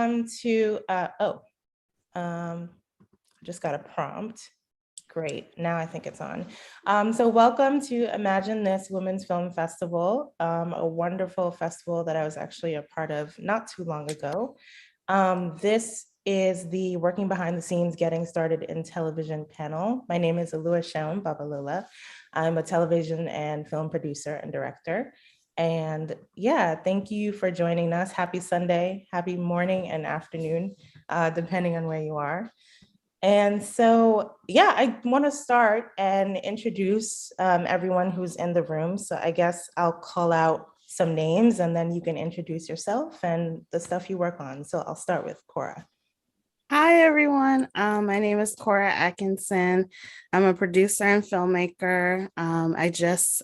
welcome to, just got a prompt. Great, now I think it's on. So welcome to Imagine This Women's Film Festival, a wonderful festival that I was actually a part of not too long ago. This is the Working Behind the Scenes Getting Started in Television panel. My name is Alua Sheom Babalola. I'm a television and film producer and director. And yeah, thank you for joining us. Happy Sunday, happy morning and afternoon, depending on where you are. And so, yeah, I want to start and introduce everyone who's in the room. So I guess I'll call out some names and then you can introduce yourself and the stuff you work on. So I'll start with Cora. Hi, everyone. My name is Cora Atkinson. I'm a producer and filmmaker. I just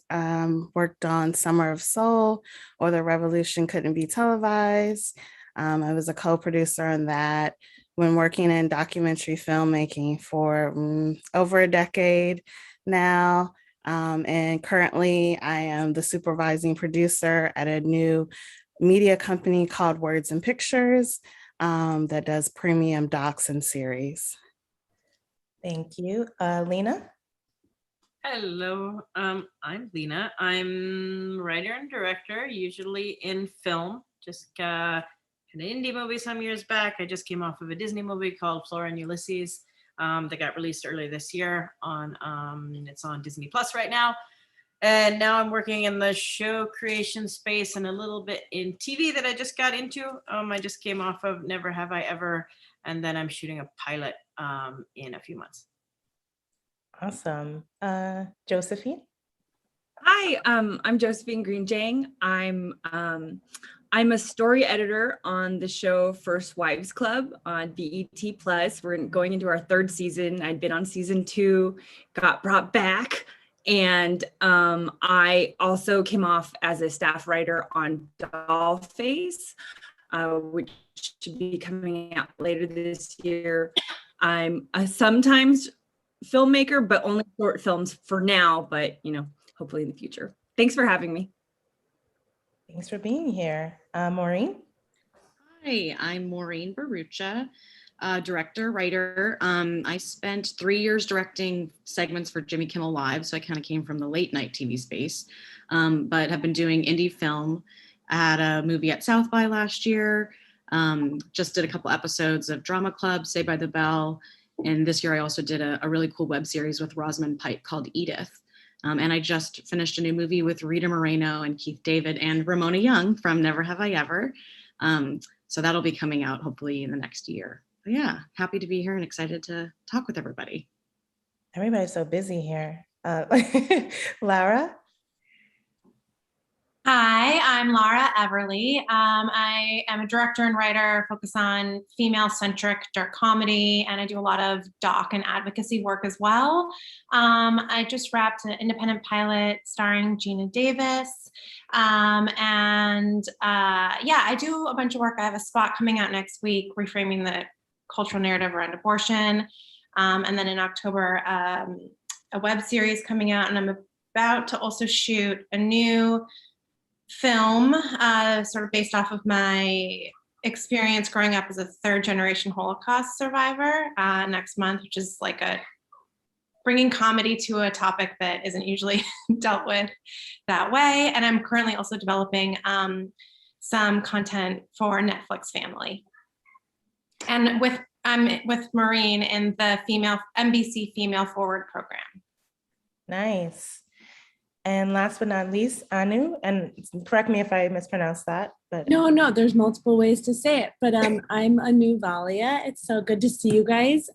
worked on Summer of Soul, or The Revolution Couldn't Be Televised. I was a co-producer on that. Been working in documentary filmmaking for over a decade now. And currently I am the supervising producer at a new media company called Words and Pictures that does premium docs and series. Thank you. Lena? Hello, I'm Lena. I'm writer and director, usually in film. Just an indie movie some years back. I just came off of a Disney movie called Flora and Ulysses that got released earlier this year on, it's on Disney Plus right now. And now I'm working in the show creation space and a little bit in TV that I just got into. I just came off of Never Have I Ever, and then I'm shooting a pilot in a few months. Awesome. Josephine? Hi, I'm Josephine Greenjang. I'm a story editor on the show First Wives Club on BET Plus. We're going into our third season. I'd been on season 2, got brought back. And I also came off as a staff writer on Dollface, which should be coming out later this year. I'm a sometimes filmmaker, but only short films for now, but hopefully in the future. Thanks for having me. Thanks for being here. Maureen? Hi, I'm Maureen Barucha, director, writer. I spent 3 years directing segments for Jimmy Kimmel Live, so I kind of came from the late night TV space, but have been doing indie film. I had a movie at South by last year, just did a couple episodes of Drama Club, Saved by the Bell, and this year I also did a really cool web series with Rosamund Pike called Edith. And I just finished a new movie with Rita Moreno and Keith David and Ramona Young from Never Have I Ever. So that'll be coming out hopefully in the next year. But yeah, happy to be here and excited to talk with everybody. Everybody's so busy here. Lara? Hi, I'm Lara Everly. I am a director and writer focused on female-centric dark comedy, and I do a lot of doc and advocacy work as well. I just wrapped an independent pilot starring Gina Davis. I do a bunch of work. I have a spot coming out next week, reframing the cultural narrative around abortion. And then in October, a web series coming out, and I'm about to also shoot a new film sort of based off of my experience growing up as a third generation Holocaust survivor next month, which is like bringing comedy to a topic that isn't usually dealt with that way. And I'm currently also developing some content for Netflix Family. And I'm with Maureen in the NBC Female Forward program. Nice. And last but not least, Anu, and correct me if I mispronounced that. But No, there's multiple ways to say it, but I'm Anu Valia. It's so good to see you guys.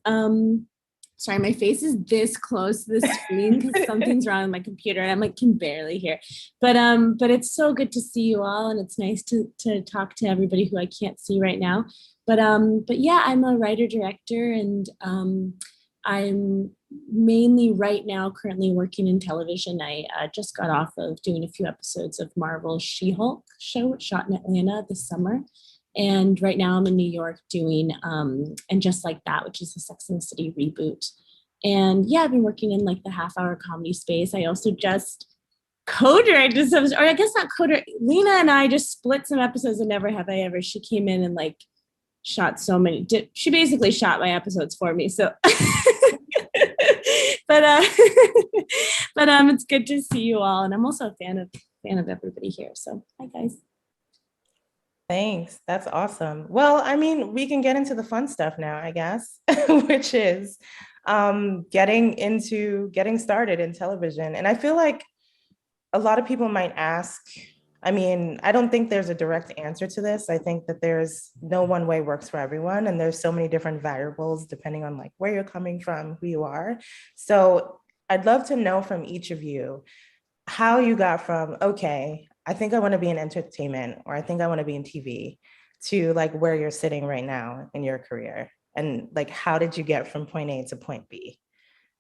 Sorry, my face is this close to the screen because something's wrong with my computer and I can barely hear. But it's so good to see you all, and it's nice to talk to everybody who I can't see right now. But yeah, I'm a writer director, and I'm mainly right now currently working in television. I just got off of doing a few episodes of Marvel's She-Hulk show, which shot in Atlanta this summer. And right now I'm in New York doing And Just Like That, which is a Sex and the City reboot. And yeah, I've been working in like the half-hour comedy space. I also just co-directed some, or I guess not co-directed, Lena and I just split some episodes of Never Have I Ever. She came in and shot so many. She basically shot my episodes for me. So, but it's good to see you all, and I'm also a fan of everybody here. So, hi guys. Thanks. That's awesome. Well, I mean, we can get into the fun stuff now, I guess, which is getting started in television. And I feel like a lot of people might ask, I mean, I don't think there's a direct answer to this. I think that there's no one way works for everyone. And there's so many different variables depending on like where you're coming from, who you are. So I'd love to know from each of you how you got from, okay, I think I want to be in entertainment, or I think I want to be in TV, to like where you're sitting right now in your career. And like, how did you get from point A to point B?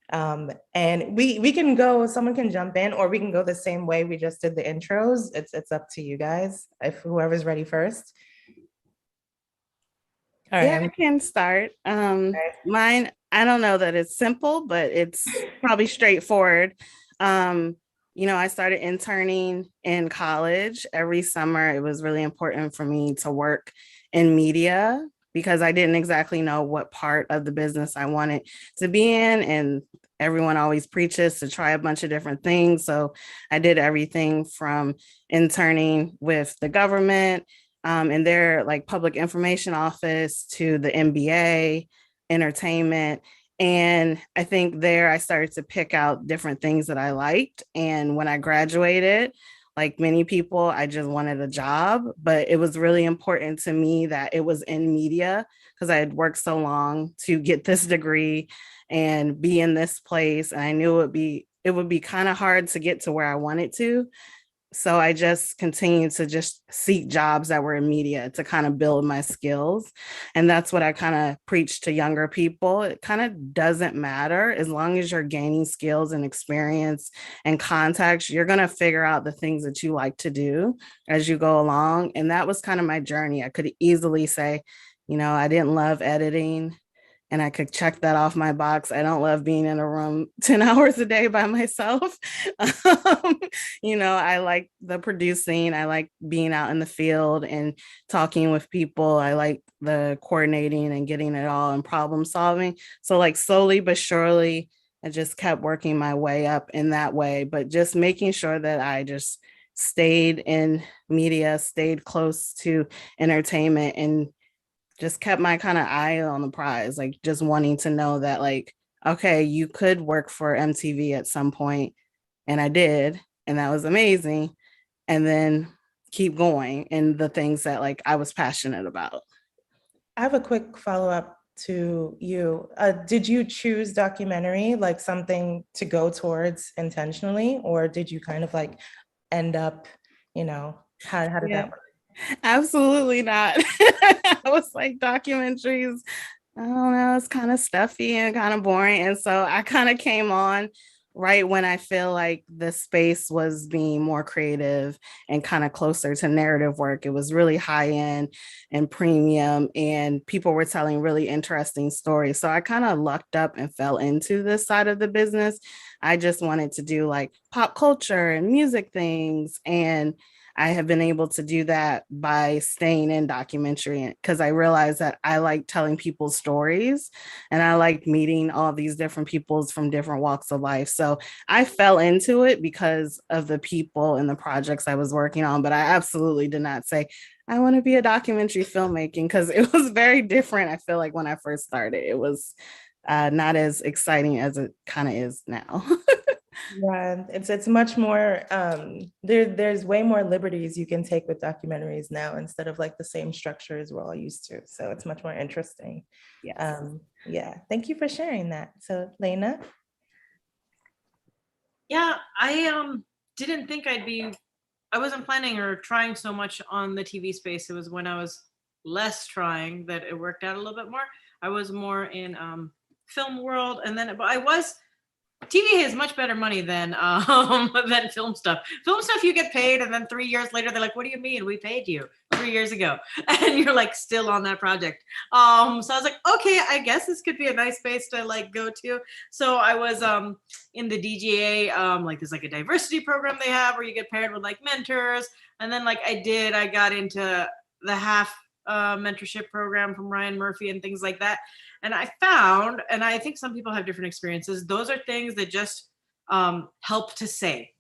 And we can go, someone can jump in, or we can go the same way we just did the intros. It's up to you guys, if whoever's ready first. All right. Yeah, I can start. Mine, I don't know that it's simple, but it's probably straightforward. I started interning in college every summer. It was really important for me to work in media because I didn't exactly know what part of the business I wanted to be in. And everyone always preaches to try a bunch of different things. So I did everything from interning with the government in their like public information office to the NBA, entertainment. And I think there I started to pick out different things that I liked. And when I graduated, like many people, I just wanted a job, but it was really important to me that it was in media because I had worked so long to get this degree and be in this place. And I knew it would be kind of hard to get to where I wanted to. So I just continued to just seek jobs that were in media to kind of build my skills. And that's what I kind of preach to younger people. It kind of doesn't matter as long as you're gaining skills and experience and contacts, you're going to figure out the things that you like to do as you go along. And that was kind of my journey. I could easily say, I didn't love editing. And I could check that off my box. I don't love being in a room 10 hours a day by myself. I like the producing. I like being out in the field and talking with people. I like the coordinating and getting it all and problem solving. So like slowly but surely, I just kept working my way up in that way, but just making sure that I just stayed in media, stayed close to entertainment, and just kept my kind of eye on the prize, like just wanting to know that like, okay, you could work for MTV at some point. And I did, and that was amazing. And then keep going in the things that like I was passionate about. I have a quick follow-up to you. Did you choose documentary, like something to go towards intentionally, or did you kind of like end up, how did that work? Absolutely not. I was like, documentaries, I don't know, it's kind of stuffy and kind of boring. And so I kind of came on right when I feel like the space was being more creative and kind of closer to narrative work. It was really high end and premium, and people were telling really interesting stories. So I kind of lucked up and fell into this side of the business. I just wanted to do like pop culture and music things, and I have been able to do that by staying in documentary because I realized that I like telling people's stories and I like meeting all these different peoples from different walks of life. So I fell into it because of the people and the projects I was working on, but I absolutely did not say, I want to be a documentary filmmaking, because it was very different. I feel like when I first started, it was not as exciting as it kind of is now. Yeah, it's much more, there's way more liberties you can take with documentaries now instead of like the same structures we're all used to. So it's much more interesting. Yes. Yeah, thank you for sharing that. So Lena? Yeah, I didn't think I wasn't planning or trying so much on the TV space. It was when I was less trying that it worked out a little bit more. I was more in film world, and then but TV has much better money than film stuff. Film stuff you get paid, and then 3 years later they're like, "What do you mean we paid you 3 years ago?" And you're like still on that project. So I was like, okay, I guess this could be a nice space to like go to. So I was in the DGA, like there's like a diversity program they have where you get paired with like mentors, and then like I got into the half mentorship program from Ryan Murphy and things like that. And I found, and I think some people have different experiences, those are things that just help to say.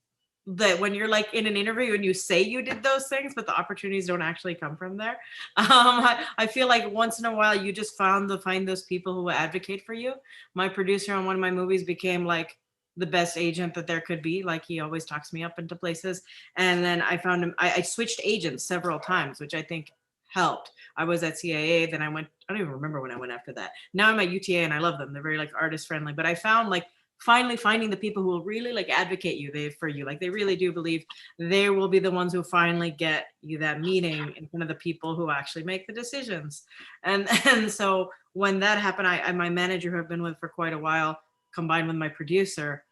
That when you're like in an interview and you say you did those things, but the opportunities don't actually come from there. I feel like once in a while you just find those people who will advocate for you. My producer on one of my movies became like the best agent that there could be. Like he always talks me up into places. And then I found him, I switched agents several times, which I think helped. I was at CAA, then I don't even remember when I went after that. Now I'm at UTA and I love them. They're very like artist friendly, but I found like finally finding the people who will really like advocate for you. Like they really do believe they will be the ones who finally get you that meeting in front of the people who actually make the decisions. And so when that happened, my manager who I've been with for quite a while, combined with my producer,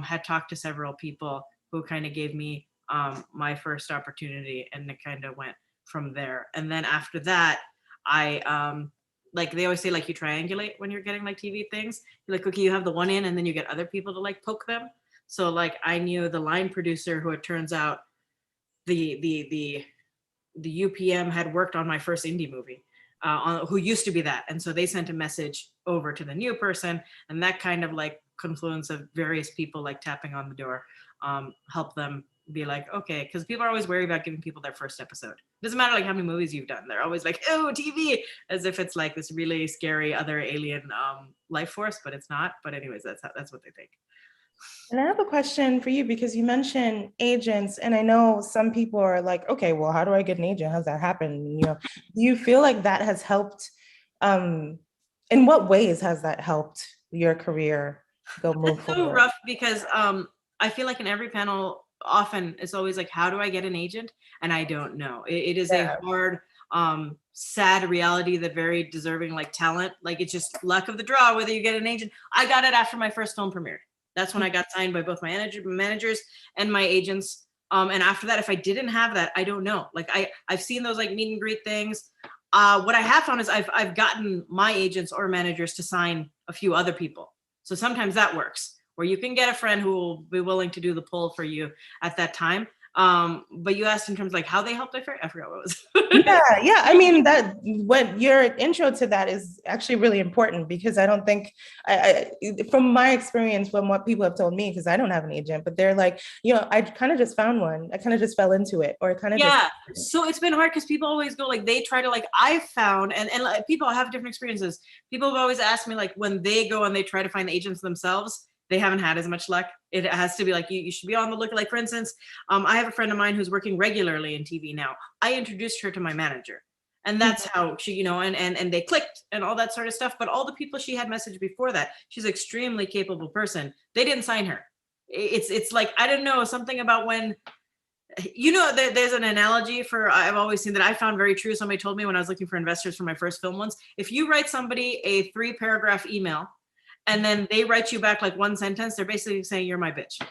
had talked to several people who kind of gave me my first opportunity, and it kind of went from there. And then after that, I like they always say, like you triangulate when you're getting like TV things. You're like, okay, you have the one in, and then you get other people to like poke them. So like I knew the line producer who it turns out the UPM had worked on my first indie movie, who used to be that. And so they sent a message over to the new person, and that kind of like confluence of various people like tapping on the door helped them be like, okay, because people are always worried about giving people their first episode. It doesn't matter like how many movies you've done. They're always like, oh, TV, as if it's like this really scary other alien life force, but it's not. But anyways, that's what they think. And I have a question for you, because you mentioned agents, and I know some people are like, okay, well, how do I get an agent? How's that happen? You know, do you feel like that has helped? In what ways has that helped your career move it's forward? so rough because I feel like in every panel, often it's always like, how do I get an agent? And I don't know. It is a hard, sad reality that very deserving like talent, like it's just luck of the draw whether you get an agent. I got it after my first film premiere. That's when I got signed by both my managers and my agents. And after that, if I didn't have that, I don't know. Like I've seen those like meet and greet things. What I have found is I've gotten my agents or managers to sign a few other people. So sometimes that works, where you can get a friend who will be willing to do the pull for you at that time. But you asked in terms of like how they helped. I forgot what it was. yeah. I mean, that what your intro to that is actually really important, because I don't think from my experience, from what people have told me, because I don't have an agent, but they're like, you know, I kind of just found one. I kind of just fell into it, or kind of So it's been hard because people always go like, they try to like, I found, and like, people have different experiences. People have always asked me like, when they go and they try to find the agents themselves, they haven't had as much luck. It has to be like, you should be on the lookout. Like for instance, I have a friend of mine who's working regularly in TV now. I introduced her to my manager, and that's how she, you know, and they clicked and all that sort of stuff. But all the people she had messaged before that, she's an extremely capable person. They didn't sign her. It's like, I don't know, something about when, you know, there's an analogy for, I've always seen that I found very true. Somebody told me when I was looking for investors for my first film once, if you write somebody a 3-paragraph email, and then they write you back like one sentence, they're basically saying you're my bitch.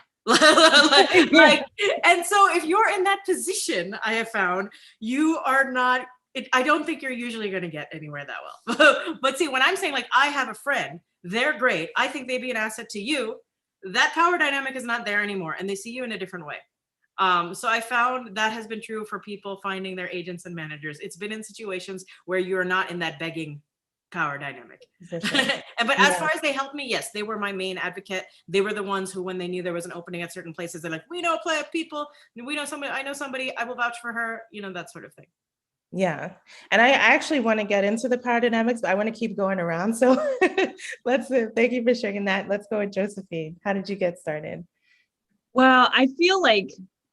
like, and so if you're in that position, I have found you are not, I don't think you're usually going to get anywhere that well. But see, when I'm saying like, I have a friend, they're great, I think they'd be an asset to you, that power dynamic is not there anymore, and they see you in a different way. So I found that has been true for people finding their agents and managers. It's been in situations where you're not in that begging power dynamic. But as far as they helped me, yes, they were my main advocate. They were the ones who, when they knew there was an opening at certain places, they're like, we know people, we know somebody, I know somebody, I will vouch for her, you know, that sort of thing. Yeah. And I actually want to get into the power dynamics, but I want to keep going around. So thank you for sharing that. Let's go with Josephine. How did you get started? Well, I feel like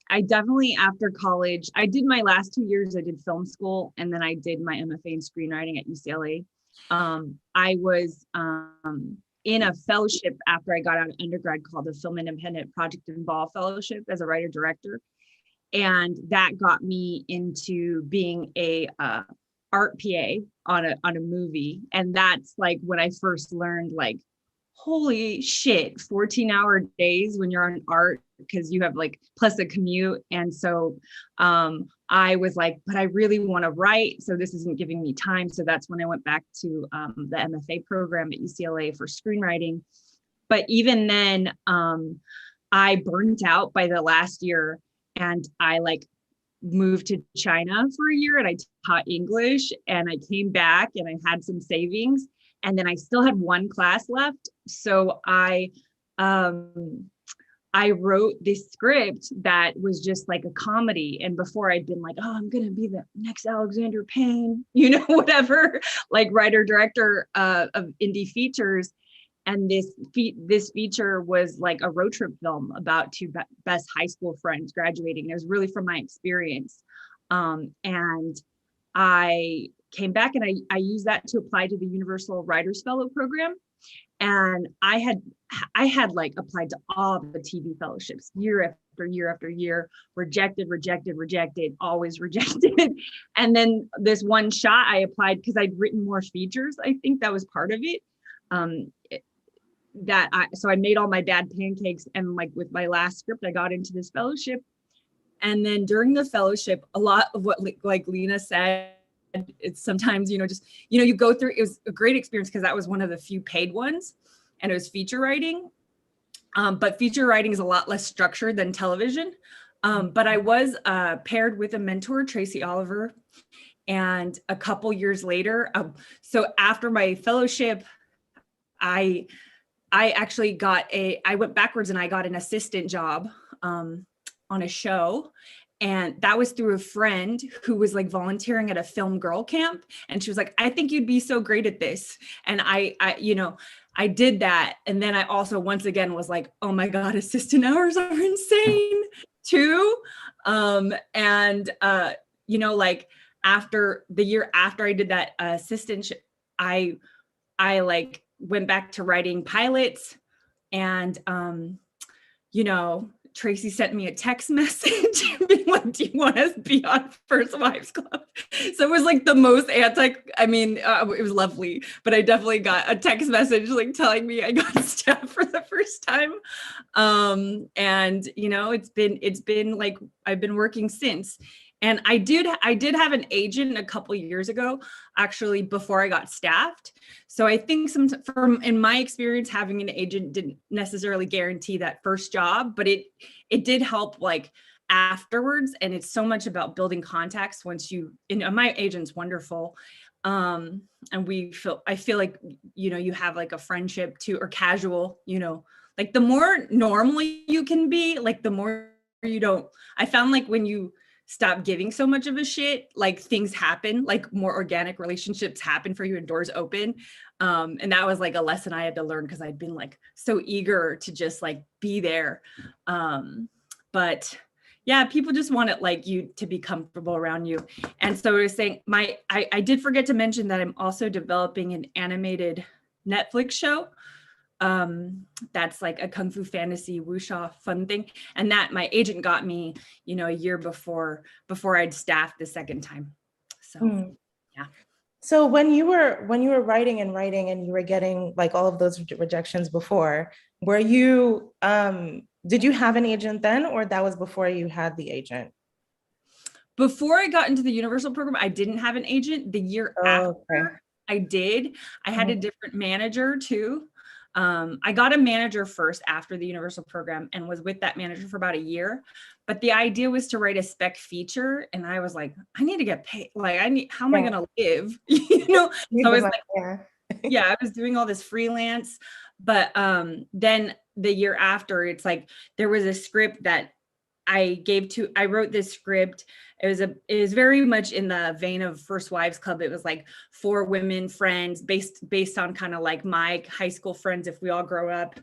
I definitely, after college, I did my last 2 years, I did film school, and then I did my MFA in screenwriting at UCLA. I was in a fellowship after I got out of undergrad called the Film Independent Project Involved Fellowship as a writer-director. And that got me into being a art PA on a movie. And that's like when I first learned, like, holy shit, 14-hour days when you're on art, because you have like plus a commute. And so I was like, but I really want to write, so this isn't giving me time. So that's when I went back to the MFA program at UCLA for screenwriting. But even then, I burnt out by the last year, and I like moved to China for a year and I taught English, and I came back and I had some savings, and then I still had one class left. So I wrote this script that was just like a comedy. And before I'd been like, oh, I'm going to be the next Alexander Payne, whatever, like writer, director of indie features. And this feature was like a road trip film about two best high school friends graduating. It was really from my experience. And I came back and I used that to apply to the Universal Writers Fellow program. And I had like applied to all the TV fellowships year after year after year, rejected, always rejected. And then this one shot I applied because I'd written more features. I think that was part of it. So I made all my bad pancakes, and like with my last script, I got into this fellowship. And then during the fellowship, a lot of what like Lena said, it's sometimes, you go through, it was a great experience because that was one of the few paid ones, and it was feature writing. But feature writing is a lot less structured than television. But I was paired with a mentor, Tracy Oliver. And a couple years later, so after my fellowship, I actually I went backwards and I got an assistant job on a show. And that was through a friend who was like volunteering at a film girl camp. And she was like, I think you'd be so great at this. And I did that. And then I also, once again, was like, oh my God, assistant hours are insane too. Like after the year after I did that assistantship, I like went back to writing pilots, and, Tracy sent me a text message being like, do you want us to be on First Wives Club? So it was like the most it was lovely, but I definitely got a text message like telling me I got stabbed for the first time. It's been like, I've been working since. And I did have an agent a couple years ago, actually, before I got staffed. So I think in my experience, having an agent didn't necessarily guarantee that first job, but it did help like afterwards. And it's so much about building contacts once my agent's wonderful. And I feel like, you have like a friendship too, or casual, like the more normal you can be, like the more I found like when you stop giving so much of a shit, like things happen, like more organic relationships happen for you and doors open. And that was like a lesson I had to learn because I'd been like so eager to just like be there. But yeah, people just want it like you to be comfortable around you. And so I was saying I did forget to mention that I'm also developing an animated Netflix show. That's like a kung fu fantasy wuxia fun thing, and that my agent got me a year before I'd staffed the second time. So yeah. So when you were writing and you were getting like all of those rejections before, were you did you have an agent then, or that was before you had the agent? Before I got into the Universal program, I didn't have an agent. The year after I did, I had a different manager too. I got a manager first after the Universal program and was with that manager for about a year. But the idea was to write a spec feature. And I was like, I need to get paid. Like, how am I going to live? So I was like, I was doing all this freelance. But then the year after, it's like, there was a script that I wrote this script. It was very much in the vein of First Wives Club. It was like 4 women friends based on kind of like my high school friends. If we all grow up,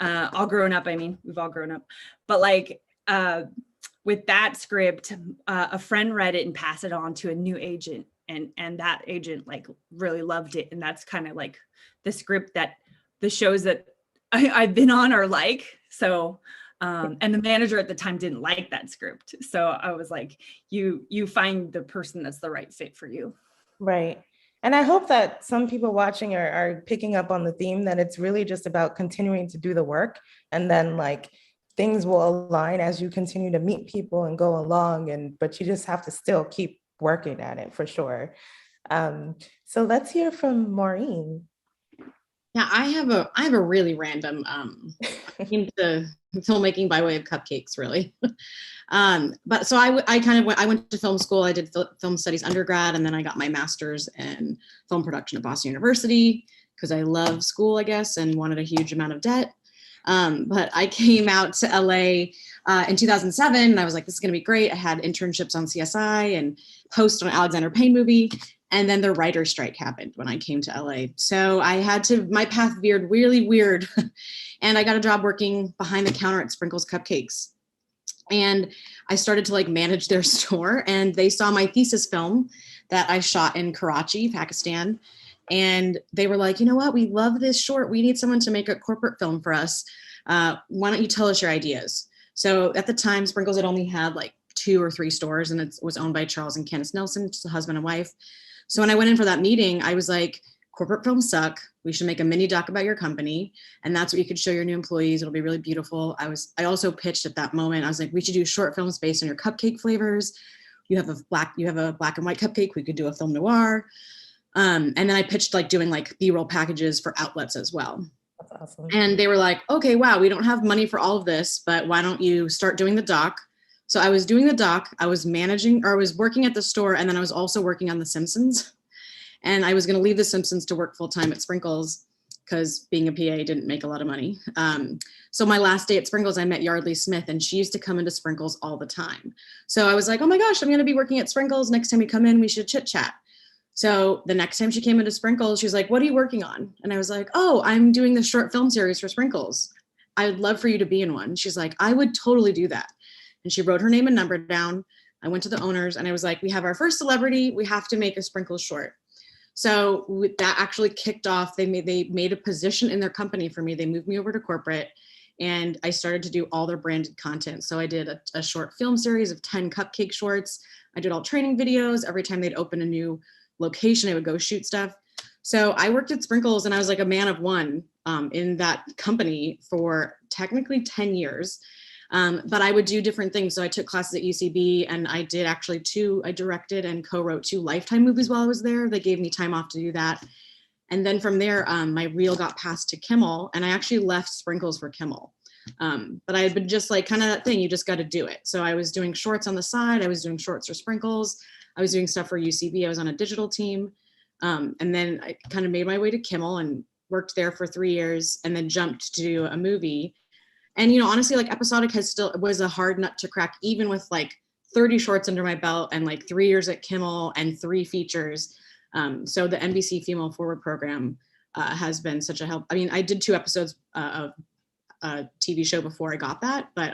we've all grown up, but like with that script, a friend read it and passed it on to a new agent, and that agent like really loved it. And that's kind of like the script that the shows that I've been on are like, so. And the manager at the time didn't like that script. So I was like, you find the person that's the right fit for you. Right. And I hope that some people watching are picking up on the theme that it's really just about continuing to do the work, and then like things will align as you continue to meet people and go along, but you just have to still keep working at it for sure. So let's hear from Maureen. Yeah, I have a really random I came to filmmaking by way of cupcakes, really. But so I went to film school. I did film studies undergrad, and then I got my master's in film production at Boston University because I love school, I guess, and wanted a huge amount of debt. But I came out to LA in 2007, and I was like, this is going to be great. I had internships on CSI and post on Alexander Payne movie. And then the writer's strike happened when I came to LA. So my path veered really weird. And I got a job working behind the counter at Sprinkles Cupcakes. And I started to like manage their store, and they saw my thesis film that I shot in Karachi, Pakistan. And they were like, you know what, we love this short. We need someone to make a corporate film for us. Why don't you tell us your ideas? So at the time, Sprinkles had only had like 2 or 3 stores, and it was owned by Charles and Candace Nelson, just a husband and wife. So when I went in for that meeting, I was like, corporate films suck. We should make a mini doc about your company. And that's what you could show your new employees. It'll be really beautiful. I also pitched at that moment. I was like, we should do short films based on your cupcake flavors. You have a black and white cupcake. We could do a film noir. And then I pitched like doing like B-roll packages for outlets as well. That's awesome. And they were like, okay, wow, we don't have money for all of this, but why don't you start doing the doc? So I was doing the doc, I was working at the store, and then I was also working on The Simpsons. And I was going to leave The Simpsons to work full time at Sprinkles because being a PA didn't make a lot of money. So my last day at Sprinkles, I met Yardley Smith, and she used to come into Sprinkles all the time. So I was like, oh my gosh, I'm going to be working at Sprinkles. Next time you come in, we should chit chat. So the next time she came into Sprinkles, she was like, what are you working on? And I was like, oh, I'm doing this short film series for Sprinkles. I'd love for you to be in one. She's like, I would totally do that. And she wrote her name and number down. I went to the owners and I was like, we have our first celebrity. We have to make a Sprinkles short. So that actually kicked off. They made a position in their company for me. They moved me over to corporate, and I started to do all their branded content. So I did a short film series of 10 cupcake shorts. I did all training videos. Every time they'd open a new location, I would go shoot stuff. So I worked at Sprinkles, and I was like a man of one in that company for technically 10 years. But I would do different things. So I took classes at UCB, and I did actually I directed and co-wrote 2 Lifetime movies while I was there. They gave me time off to do that. And then from there, my reel got passed to Kimmel, and I actually left Sprinkles for Kimmel. But I had been just like kind of that thing, you just got to do it. So I was doing shorts on the side. I was doing shorts for Sprinkles. I was doing stuff for UCB. I was on a digital team. And then I kind of made my way to Kimmel and worked there for 3 years, and then jumped to do a movie. And, you know, honestly, like episodic was a hard nut to crack, even with like 30 shorts under my belt and like 3 years at Kimmel and 3 features. So the NBC Female Forward program has been such a help. I mean, I did 2 episodes of a TV show before I got that, but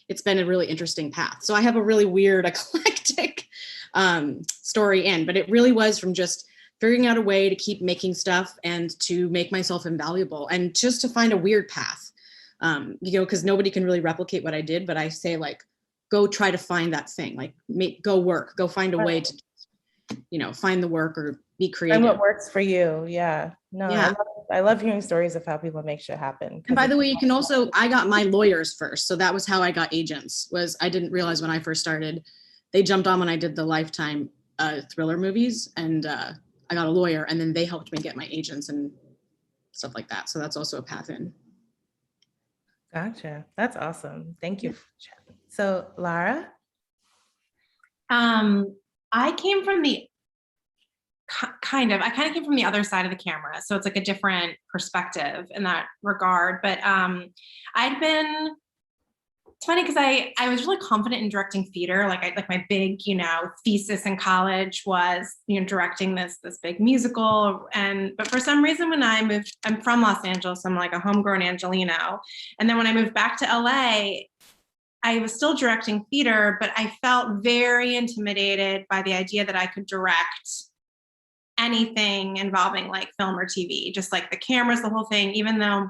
it's been a really interesting path. So I have a really weird, eclectic story in, but it really was from just figuring out a way to keep making stuff and to make myself invaluable and just to find a weird path. You know, because nobody can really replicate what I did, but I say like, go try to find that thing, like go find a way to, you know, find the work or be creative. And what works for you. Yeah. No, yeah. I love hearing stories of how people make shit happen. And by the way, you can also, I got my lawyers first. So that was how I got agents. I didn't realize when I first started, they jumped on when I did the Lifetime thriller movies, and I got a lawyer, and then they helped me get my agents and stuff like that. So that's also a path in. Gotcha. That's awesome. Thank you. So Lara? I came from the kind of came from the other side of the camera. So it's like a different perspective in that regard. But it's funny because I was really confident in directing theater. Like my big, you know, thesis in college was, you know, directing this big musical. But for some reason when I moved, I'm from Los Angeles, I'm like a homegrown Angelino. And then when I moved back to LA, I was still directing theater, but I felt very intimidated by the idea that I could direct anything involving like film or TV, just like the cameras, the whole thing, even though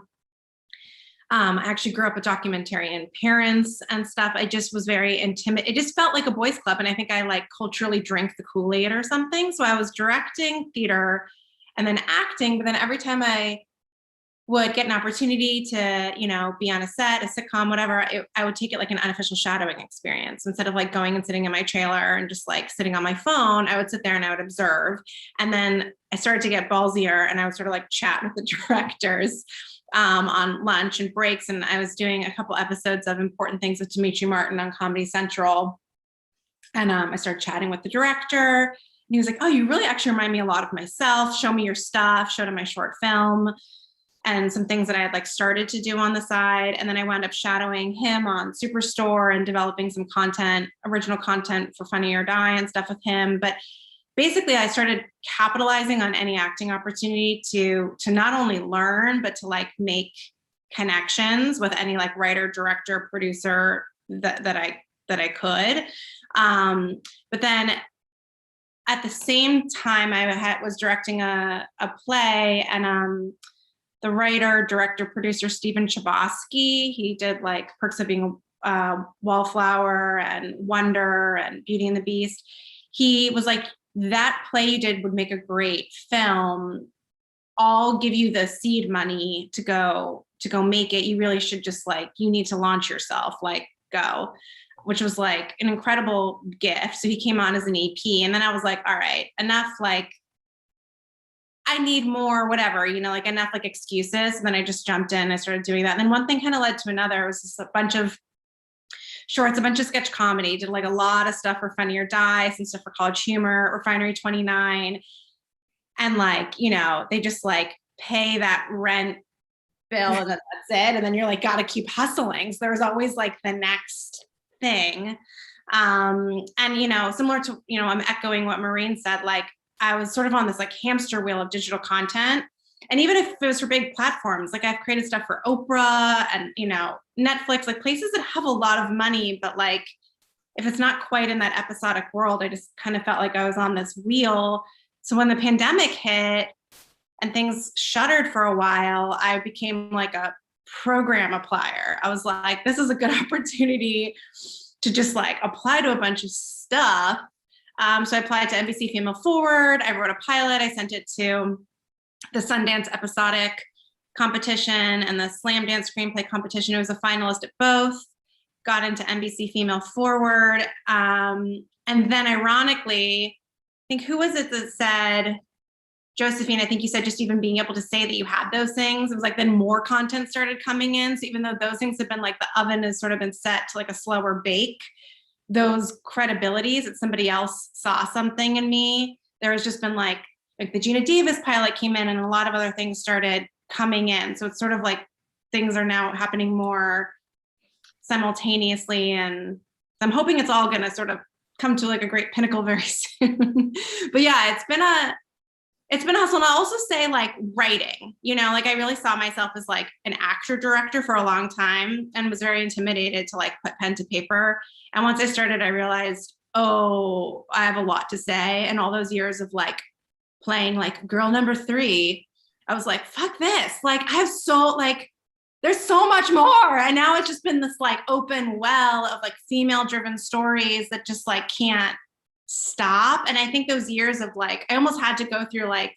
I actually grew up with documentarian parents and stuff. I just was very intimidated. It just felt like a boys club. And I think I like culturally drank the Kool-Aid or something. So I was directing theater and then acting. But then every time I would get an opportunity to, you know, be on a set, a sitcom, whatever, I would take it like an unofficial shadowing experience. Instead of like going and sitting in my trailer and just like sitting on my phone, I would sit there and I would observe. And then I started to get ballsier and I would sort of like chat with the directors on lunch and breaks. And I was doing a couple episodes of Important Things with Dimitri Martin on Comedy Central. And I started chatting with the director. And he was like, oh, you really actually remind me a lot of myself. Show me your stuff. Showed him my short film and some things that I had like started to do on the side. And then I wound up shadowing him on Superstore and developing some content, original content for Funny or Die and stuff with him. But basically I started capitalizing on any acting opportunity to not only learn, but to like make connections with any like writer, director, producer that I could. But then at the same time I was directing a play, and the writer, director, producer, Stephen Chbosky, he did like Perks of Being a Wallflower and Wonder and Beauty and the Beast. He was like, that play you did would make a great film. I'll give you the seed money to go make it. You really should just like, you need to launch yourself, like go, which was like an incredible gift. So he came on as an EP, and then I was like, all right, enough, like I need more, whatever, you know, like enough like excuses. And then I just jumped in, I started doing that. And then one thing kind of led to another. It was just a bunch of shorts, a bunch of sketch comedy, did like a lot of stuff for Funny or Die, some stuff for College Humor, Refinery 29. And like, you know, they just like pay that rent bill and that's it. And then you're like, gotta keep hustling. So there's always like the next thing. And, you know, similar to, you know, I'm echoing what Maureen said, like I was sort of on this like hamster wheel of digital content. And even if it was for big platforms, like I've created stuff for Oprah and, you know, Netflix, like places that have a lot of money, but like, if it's not quite in that episodic world, I just kind of felt like I was on this wheel. So when the pandemic hit and things shuttered for a while, I became like a program applier. I was like, this is a good opportunity to just like apply to a bunch of stuff. So I applied to NBC Female Forward. I wrote a pilot. I sent it to the Sundance episodic competition and the Slam Dance screenplay competition. It was a finalist at both, got into NBC Female Forward. And then ironically, I think who was it that said, Josephine, I think you said just even being able to say that you had those things, it was like then more content started coming in. So even though those things have been like the oven has sort of been set to like a slower bake, those credibilities that somebody else saw something in me, there has just been like the Gina Davis pilot came in and a lot of other things started coming in. So it's sort of like things are now happening more simultaneously. And I'm hoping it's all going to sort of come to like a great pinnacle very soon. But yeah, it's been a hustle. And I'll also say like writing, you know, like I really saw myself as like an actor director for a long time and was very intimidated to like put pen to paper. And once I started, I realized, oh, I have a lot to say. And all those years of like playing like girl number 3, I was like, fuck this. Like I have there's so much more. And now it's just been this like open well of like female driven stories that just like can't stop. And I think those years of like, I almost had to go through like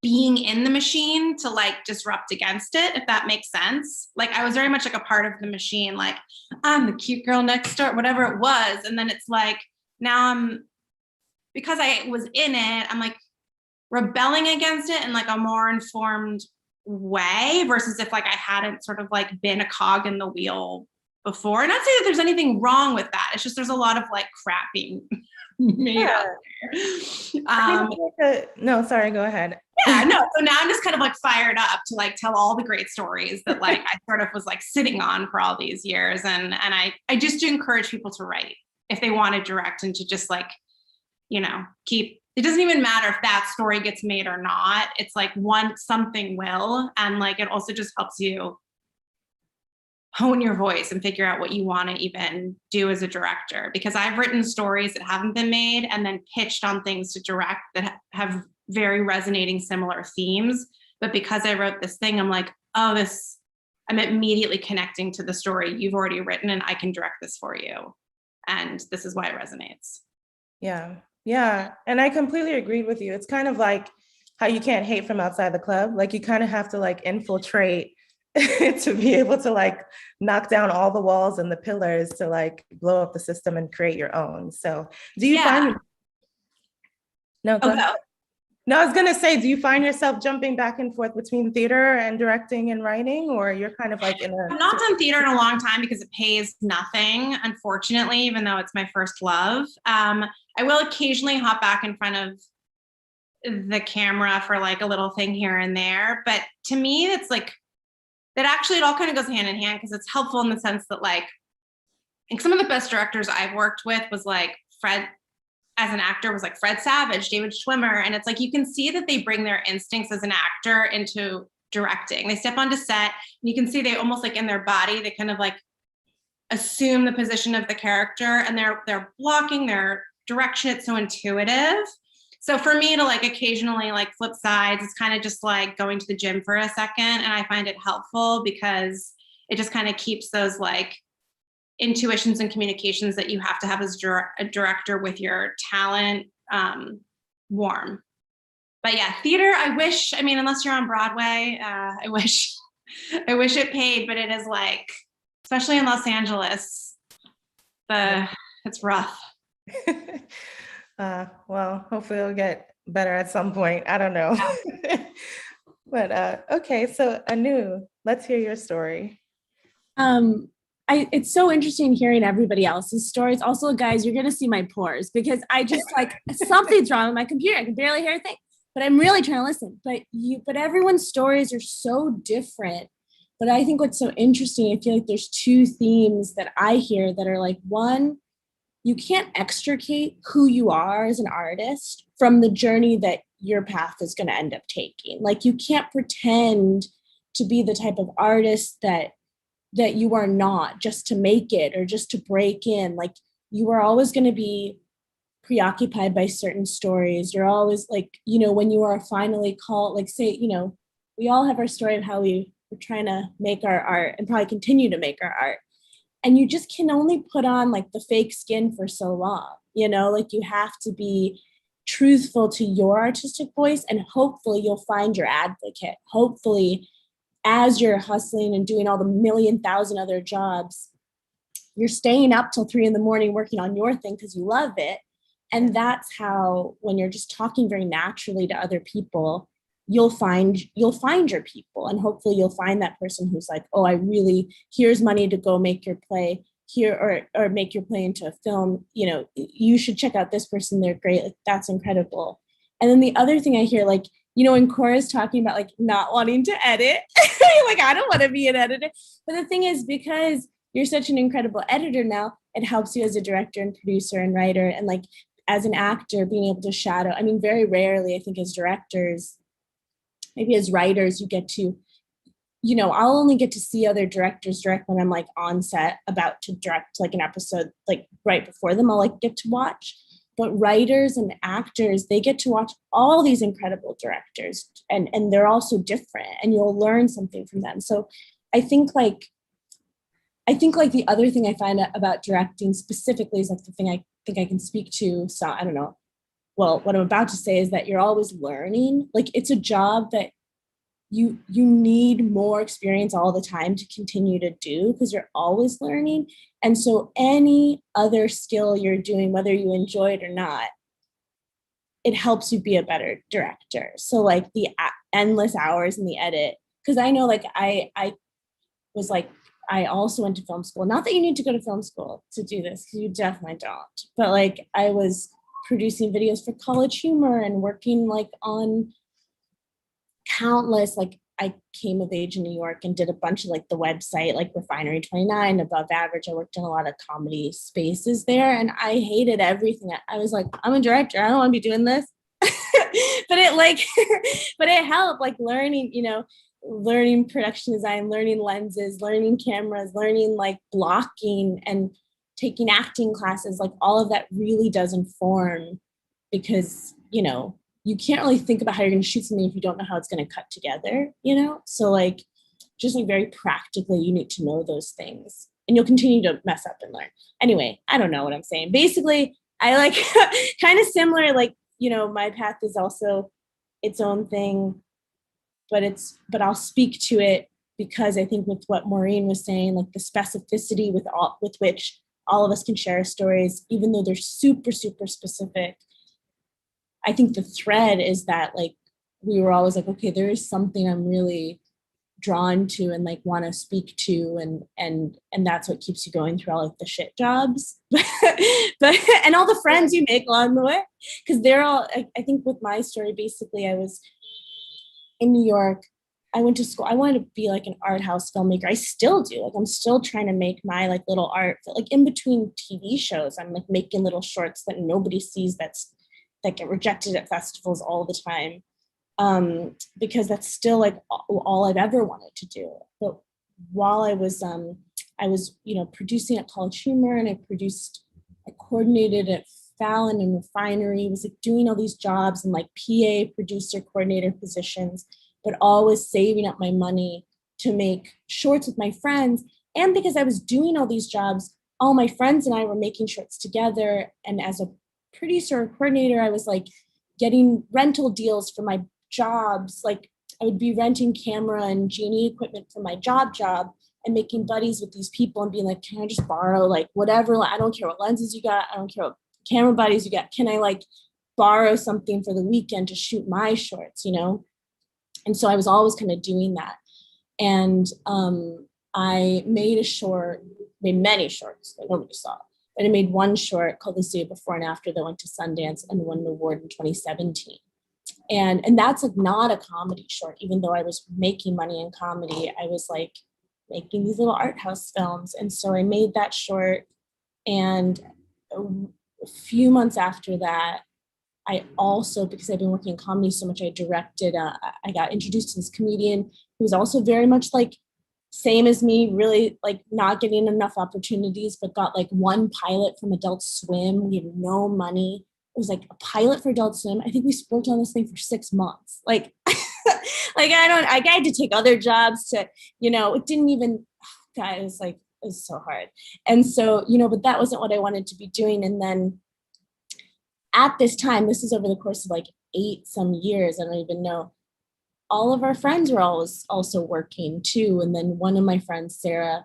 being in the machine to like disrupt against it, if that makes sense. Like I was very much like a part of the machine, like I'm the cute girl next door, whatever it was. And then it's like, now because I was in it, I'm like rebelling against it in like a more informed way versus if like I hadn't sort of like been a cog in the wheel before. And not say that there's anything wrong with that. It's just there's a lot of like crap being made out there. No, sorry, go ahead. Yeah, no. So now I'm just kind of like fired up to like tell all the great stories that like I sort of was like sitting on for all these years. And I just do encourage people to write if they want to direct and to just like, you know, it doesn't even matter if that story gets made or not. It's like something will. And like, it also just helps you hone your voice and figure out what you want to even do as a director. Because I've written stories that haven't been made and then pitched on things to direct that have very resonating similar themes. But because I wrote this thing, I'm like, oh, I'm immediately connecting to the story you've already written and I can direct this for you. And this is why it resonates. Yeah. Yeah. And I completely agree with you. It's kind of like how you can't hate from outside the club. Like you kind of have to like infiltrate to be able to like knock down all the walls and the pillars to like blow up the system and create your own. So do you find? No, go ahead. No, I was gonna say, do you find yourself jumping back and forth between theater and directing and writing, or you're kind of like in a? I've not done theater in a long time because it pays nothing, unfortunately, even though it's my first love. I will occasionally hop back in front of the camera for like a little thing here and there. But to me, it's like, that actually it all kind of goes hand in hand because it's helpful in the sense that like, I think some of the best directors I've worked with was like Fred, as an actor, was like Fred Savage, David Schwimmer. And it's like, you can see that they bring their instincts as an actor into directing. They step onto set and you can see they almost like in their body, they kind of like assume the position of the character and they're blocking their direction. It's so intuitive. So for me to like occasionally like flip sides, it's kind of just like going to the gym for a second. And I find it helpful because it just kind of keeps those like intuitions and communications that you have to have as a director with your talent warm. But yeah, theater, I wish, I mean, unless you're on Broadway, I wish it paid, but it is like, especially in Los Angeles, it's rough. Well, hopefully it'll get better at some point. I don't know. But okay, so Anu, let's hear your story. It's so interesting hearing everybody else's stories. Also, guys, you're gonna see my pores because I just like something's wrong with my computer. I can barely hear a thing, but I'm really trying to listen. But everyone's stories are so different. But I think what's so interesting, I feel like there's two themes that I hear that are like, one, you can't extricate who you are as an artist from the journey that your path is going to end up taking. Like you can't pretend to be the type of artist that you are not just to make it or just to break in. Like you are always going to be preoccupied by certain stories. You're always like, you know, when you are finally called, like say, you know, we all have our story of how we were trying to make our art and probably continue to make our art. And you just can only put on like the fake skin for so long, you know, like you have to be truthful to your artistic voice and hopefully you'll find your advocate. Hopefully, as you're hustling and doing all the 1,000,000 other jobs, you're staying up till 3 a.m. working on your thing because you love it. And that's how, when you're just talking very naturally to other people, you'll find your people, and hopefully you'll find that person who's like, oh, here's money to go make your play here or make your play into a film. You know, you should check out this person. They're great. Like that's incredible. And then the other thing I hear, like, you know, when Cora's talking about like not wanting to edit, like I don't want to be an editor. But the thing is, because you're such an incredible editor now, it helps you as a director and producer and writer. And like as an actor, being able to shadow. I mean, very rarely, I think as directors, maybe as writers, you get to, you know, I'll only get to see other directors direct when I'm like on set about to direct like an episode, like right before them, I'll like get to watch. But writers and actors, they get to watch all these incredible directors and they're all so different and you'll learn something from them. So I think like the other thing I find out about directing specifically is like the thing I think I can speak to. So I don't know. Well, what I'm about to say is that you're always learning. Like it's a job that you need more experience all the time to continue to do because you're always learning. And so any other skill you're doing, whether you enjoy it or not, it helps you be a better director. So like the endless hours in the edit, because I know like I was like, I also went to film school. Not that you need to go to film school to do this, because you definitely don't. But like I was producing videos for College Humor and working like on countless, like I came of age in New York and did a bunch of like the website, like Refinery 29, Above Average. I worked in a lot of comedy spaces there and I hated everything. I was like, I'm a director. I don't want to be doing this. But it helped like learning, you know, learning production design, learning lenses, learning cameras, learning like blocking and taking acting classes. Like all of that really does inform because, you know, you can't really think about how you're going to shoot something if you don't know how it's going to cut together, you know? So like, just like very practically, you need to know those things and you'll continue to mess up and learn. Anyway, I don't know what I'm saying. Basically, I like kind of similar, like, you know, my path is also its own thing, but I'll speak to it because I think with what Maureen was saying, like the specificity with which all of us can share stories, even though they're super, super specific, I think the thread is that like, we were always like, okay, there is something I'm really drawn to and like want to speak to, and that's what keeps you going through all like the shit jobs, but and all the friends you make along the way, because they're all. I think with my story, basically, I was in New York. I went to school. I wanted to be like an art house filmmaker. I still do. Like I'm still trying to make my like little art. Like in between TV shows, I'm like making little shorts that nobody sees. That get rejected at festivals all the time. Because that's still like all I've ever wanted to do. But while I was, producing at College Humor, and I coordinated at Fallon and Refinery, was like doing all these jobs and like PA, producer, coordinator positions, but always saving up my money to make shorts with my friends. And because I was doing all these jobs, all my friends and I were making shorts together. And as a producer or coordinator, I was like getting rental deals for my jobs. Like I would be renting camera and G&E equipment for my job and making buddies with these people and being like, can I just borrow like whatever? I don't care what lenses you got. I don't care what camera buddies you got. Can I like borrow something for the weekend to shoot my shorts, And so I was always kind of doing that. And I made many shorts that nobody saw. But I made one short called The Day Before and After that went to Sundance and won an award in 2017. And that's like not a comedy short, even though I was making money in comedy. I was like making these little art house films. And so I made that short. And a few months after that, I also, because I've been working in comedy so much, I directed, I got introduced to this comedian who was also very much like, same as me, really like not getting enough opportunities, but got like one pilot from Adult Swim. We had no money. It was like a pilot for Adult Swim. I think we worked on this thing for 6 months. Like, I had to take other jobs to, it didn't even, God, it was so hard. And so, but that wasn't what I wanted to be doing. And then at this time, this is over the course of like 8 some years, I don't even know, all of our friends were always also working too. And then one of my friends, Sarah,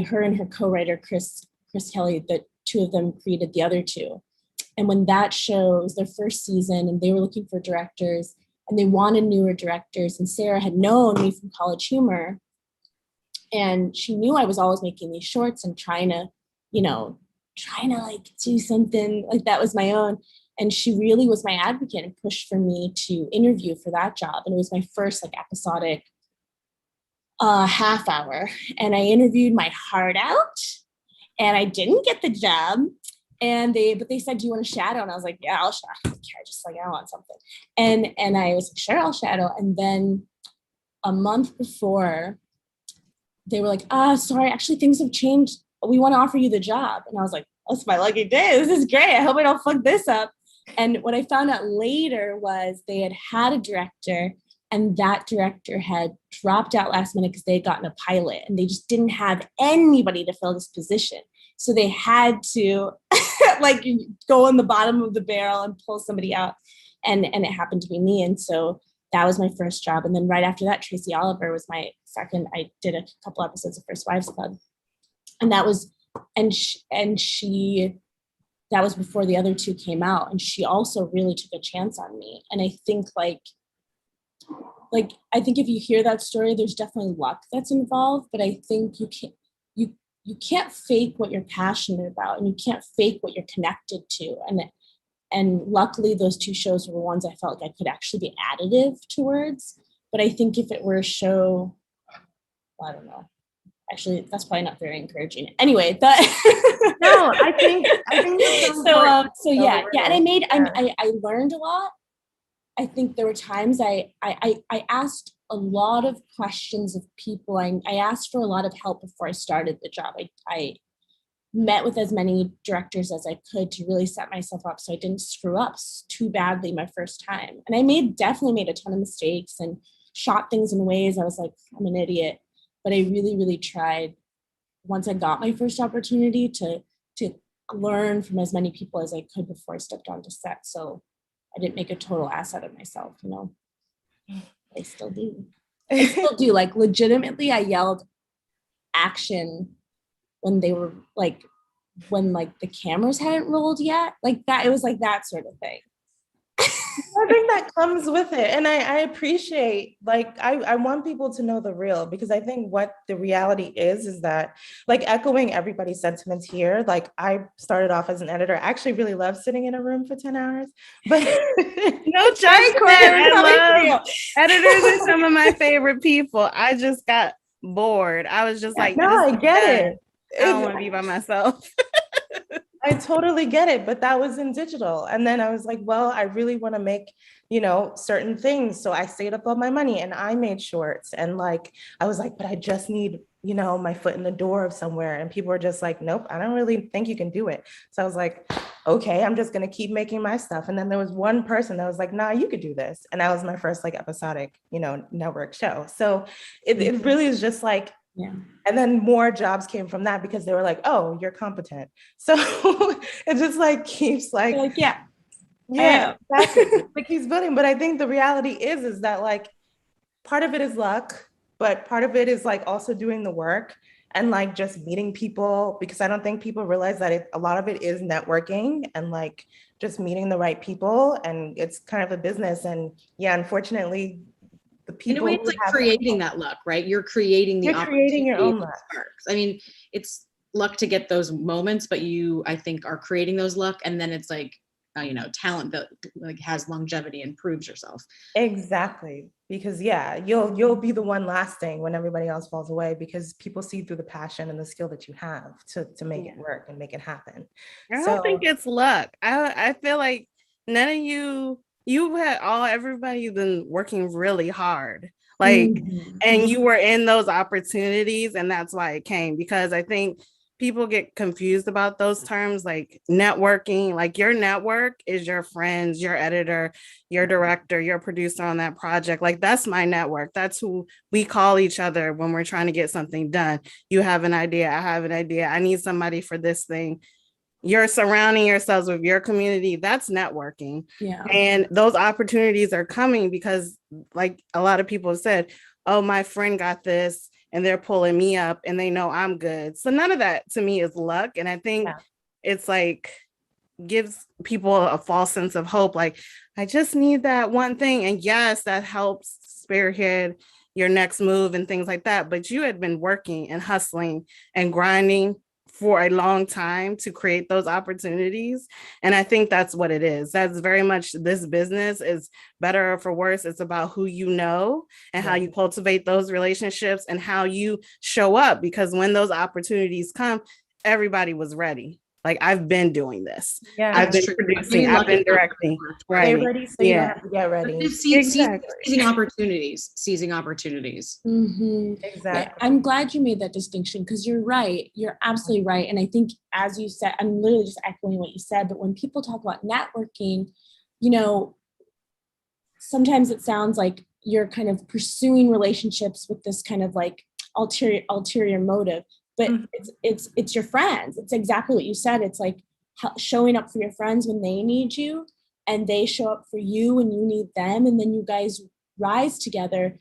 her and her co-writer, Chris Kelly, the two of them created the other two. And when that show was their first season and they were looking for directors and they wanted newer directors, and Sarah had known me from College Humor, and she knew I was always making these shorts and trying to like do something like that was my own. And she really was my advocate and pushed for me to interview for that job. And it was my first like episodic half hour. And I interviewed my heart out and I didn't get the job. But they said, do you want to shadow? And I was like, yeah, I'll shadow. I don't care. Just like, I want something. And I was like, sure, I'll shadow. And then a month before, they were like, sorry, actually things have changed. We want to offer you the job. And I was like, that's my lucky day. This is great. I hope I don't fuck this up. And what I found out later was they had a director, and that director had dropped out last minute because they had gotten a pilot and they just didn't have anybody to fill this position. So they had to like go on the bottom of the barrel and pull somebody out. And it happened to be me. And so that was my first job. And then right after that, Tracy Oliver was my second. I did a couple episodes of First Wives Club. And that was, that was before the other two came out. And she also really took a chance on me. And I think I think if you hear that story, there's definitely luck that's involved, but I think you can't fake what you're passionate about, and you can't fake what you're connected to. And luckily those two shows were ones I felt like I could actually be additive towards. But I think if it were a show, I don't know. Actually, that's probably not very encouraging. Anyway, no, I think so. Yeah. And I learned a lot. I think there were times I asked a lot of questions of people. I asked for a lot of help before I started the job. I met with as many directors as I could to really set myself up so I didn't screw up too badly my first time. And I definitely made a ton of mistakes and shot things in ways I was like, I'm an idiot. But I really, really tried once I got my first opportunity to learn from as many people as I could before I stepped onto set. So I didn't make a total ass out of myself, I still do. Like legitimately, I yelled action when they were like, when like the cameras hadn't rolled yet. Like that, it was like that sort of thing. I think that comes with it. And I appreciate, like, I want people to know the real, because I think what the reality is that, like, echoing everybody's sentiments here, like, I started off as an editor. I actually really love sitting in a room for 10 hours, but No judgment. I love editors are some of my favorite people. I just got bored. I was just like, no, this I is get done. it. I don't want to be by myself. I totally get it, but that was in digital. And then I was like, well, I really want to make, certain things. So I saved up all my money and I made shorts. And like, I was like, but I just need, my foot in the door of somewhere. And people were just like, nope, I don't really think you can do it. So I was like, okay, I'm just going to keep making my stuff. And then there was one person that was like, nah, you could do this. And that was my first like episodic, network show. So it really is just like, Yeah. and then more jobs came from that because they were like, oh, you're competent. So it just like keeps like, Like, yeah. exactly. It keeps building. But I think the reality is that like part of it is luck, but part of it is like also doing the work and like just meeting people, because I don't think people realize that a lot of it is networking and like just meeting the right people. And it's kind of a business. And yeah, unfortunately, the people in a way, it's like creating that luck, right? You're creating the you're creating your own luck. sparks. I mean, it's luck to get those moments, but you, I think, are creating those luck, and then it's like, talent that like has longevity and proves yourself. Exactly, because yeah, you'll be the one lasting when everybody else falls away, because people see through the passion and the skill that you have to make it work and make it happen. I don't think it's luck. I feel like none of you had everybody been working really hard, like, and you were in those opportunities, and that's why it came. Because I think people get confused about those terms, like networking. Like your network is your friends, your editor, your director, your producer on that project. Like that's my network. That's who we call each other when we're trying to get something done. You have an idea, I have an idea, I need somebody for this thing. You're surrounding yourselves with your community. That's networking. Yeah. And those opportunities are coming because, like a lot of people have said, oh, my friend got this and they're pulling me up and they know I'm good. So none of that to me is luck. And I think it's like gives people a false sense of hope. Like, I just need that one thing. And yes, that helps spearhead your next move and things like that. But you had been working and hustling and grinding for a long time to create those opportunities. And I think that's what it is. That's very much this business is better or for worse. It's about who you know and how you cultivate those relationships and how you show up. Because when those opportunities come, everybody was ready. Like, I've been doing this. Yeah, I've been producing, I've been directing. Right. Get ready, so you don't have to get ready. Seizing opportunities. Exactly. I'm glad you made that distinction, because you're right. You're absolutely right. And I think, as you said, I'm literally just echoing what you said, but when people talk about networking, sometimes it sounds like you're kind of pursuing relationships with this kind of like ulterior motive. But it's your friends. It's exactly what you said. It's like showing up for your friends when they need you, and they show up for you when you need them, and then you guys rise together.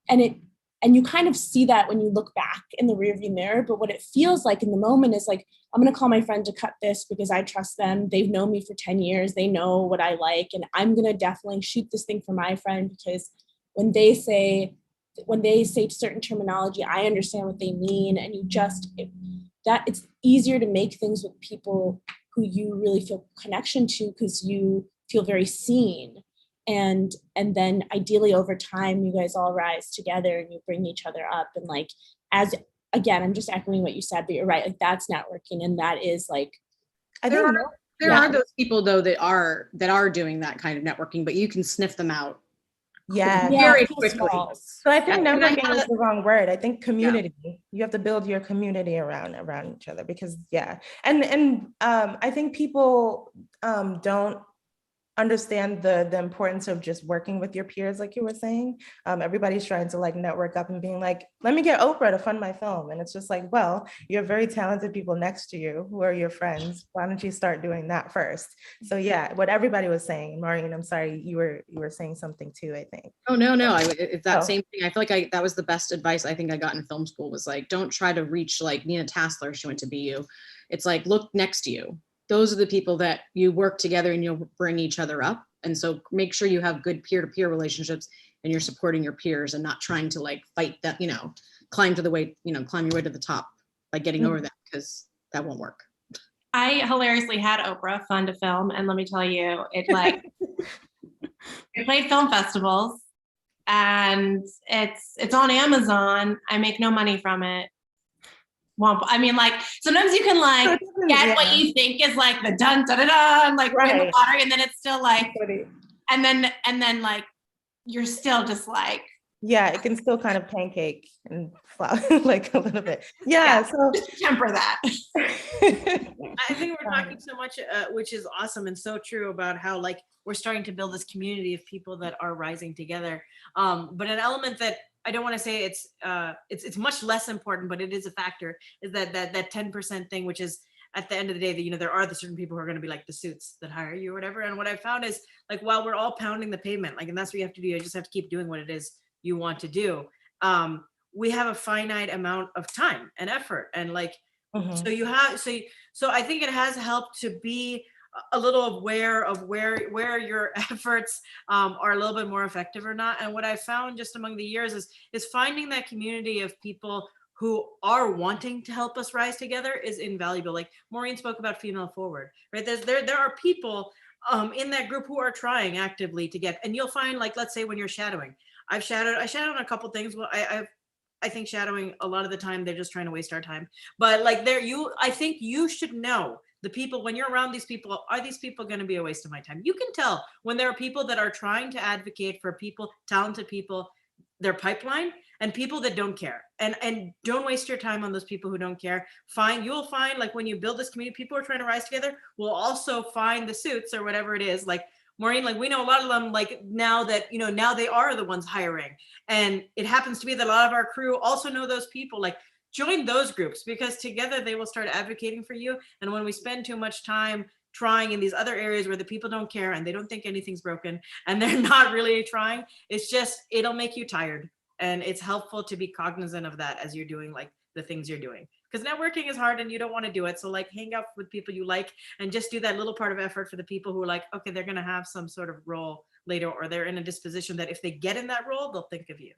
And you kind of see that when you look back in the rearview mirror. But what it feels like in the moment is like, I'm going to call my friend to cut this because I trust them. They've known me for 10 years. They know what I like, and I'm going to definitely shoot this thing for my friend, because when they say certain terminology, I understand what they mean. And it's easier to make things with people who you really feel connection to, because you feel very seen. And then ideally over time, you guys all rise together and you bring each other up. And like, again, I'm just echoing what you said, but you're right. Like, that's networking. And that is like, there are those people though that are doing that kind of networking, but you can sniff them out. Very quickly. So I think networking is the wrong word. I think community. You have to build your community around each other, because and I think people don't understand the importance of just working with your peers, like you were saying. Everybody's trying to like network up and being like, let me get Oprah to fund my film. And it's just like, well, you have very talented people next to you who are your friends. Why don't you start doing that first? So yeah, what everybody was saying. Maureen, I'm sorry, you were saying something too, I think. Oh, no. It's that same thing. I feel like that was the best advice I think I got in film school, was like, don't try to reach like Nina Tassler. She went to BU. It's like, look next to you. Those are the people that you work together and you'll bring each other up. And so make sure you have good peer-to-peer relationships and you're supporting your peers and not trying to like fight that, climb your way to the top by getting over that, because that won't work. I hilariously had Oprah fund a film, and let me tell you, it played film festivals, and it's on Amazon. I make no money from it. Well, I mean, like sometimes you can like get what you think is like the dun dun dun dun, like right in the water, and then it's still like, and then like you're still just like. Yeah, it can still kind of pancake and flour like a little bit. Yeah, so just temper that. I think we're talking so much, which is awesome and so true, about how like we're starting to build this community of people that are rising together. But an element that I don't want to say it's much less important, but it is a factor, is that 10% thing, which is at the end of the day, that there are the certain people who are going to be like the suits that hire you or whatever. And what I found is like while we're all pounding the pavement, like, and that's what you have to do, you just have to keep doing what it is you want to do. We have a finite amount of time and effort, and like so you have so I think it has helped to be a little aware of where your efforts are a little bit more effective or not. And what I found just among the years is finding that community of people who are wanting to help us rise together is invaluable. Like Maureen spoke about female forward, right? There are people in that group who are trying actively to get, and you'll find, like, let's say when you're shadowing, I shadowed on a couple things. Well, I think shadowing a lot of the time, they're just trying to waste our time. But like I think you should know the people, when you're around these people, are these people going to be a waste of my time? You can tell when there are people that are trying to advocate for people, talented people, their pipeline, and people that don't care. And don't waste your time on those people who don't care. You'll find like when you build this community, people who are trying to rise together will also find the suits or whatever it is. Like Maureen, like we know a lot of them, like now that, now they are the ones hiring. And it happens to be that a lot of our crew also know those people. Like join those groups, because together they will start advocating for you. And when we spend too much time trying in these other areas where the people don't care and they don't think anything's broken and they're not really trying, it'll make you tired. And it's helpful to be cognizant of that as you're doing like the things you're doing. Because networking is hard and you don't want to do it. So like hang out with people you like and just do that little part of effort for the people who are like, okay, they're going to have some sort of role later, or they're in a disposition that if they get in that role, they'll think of you.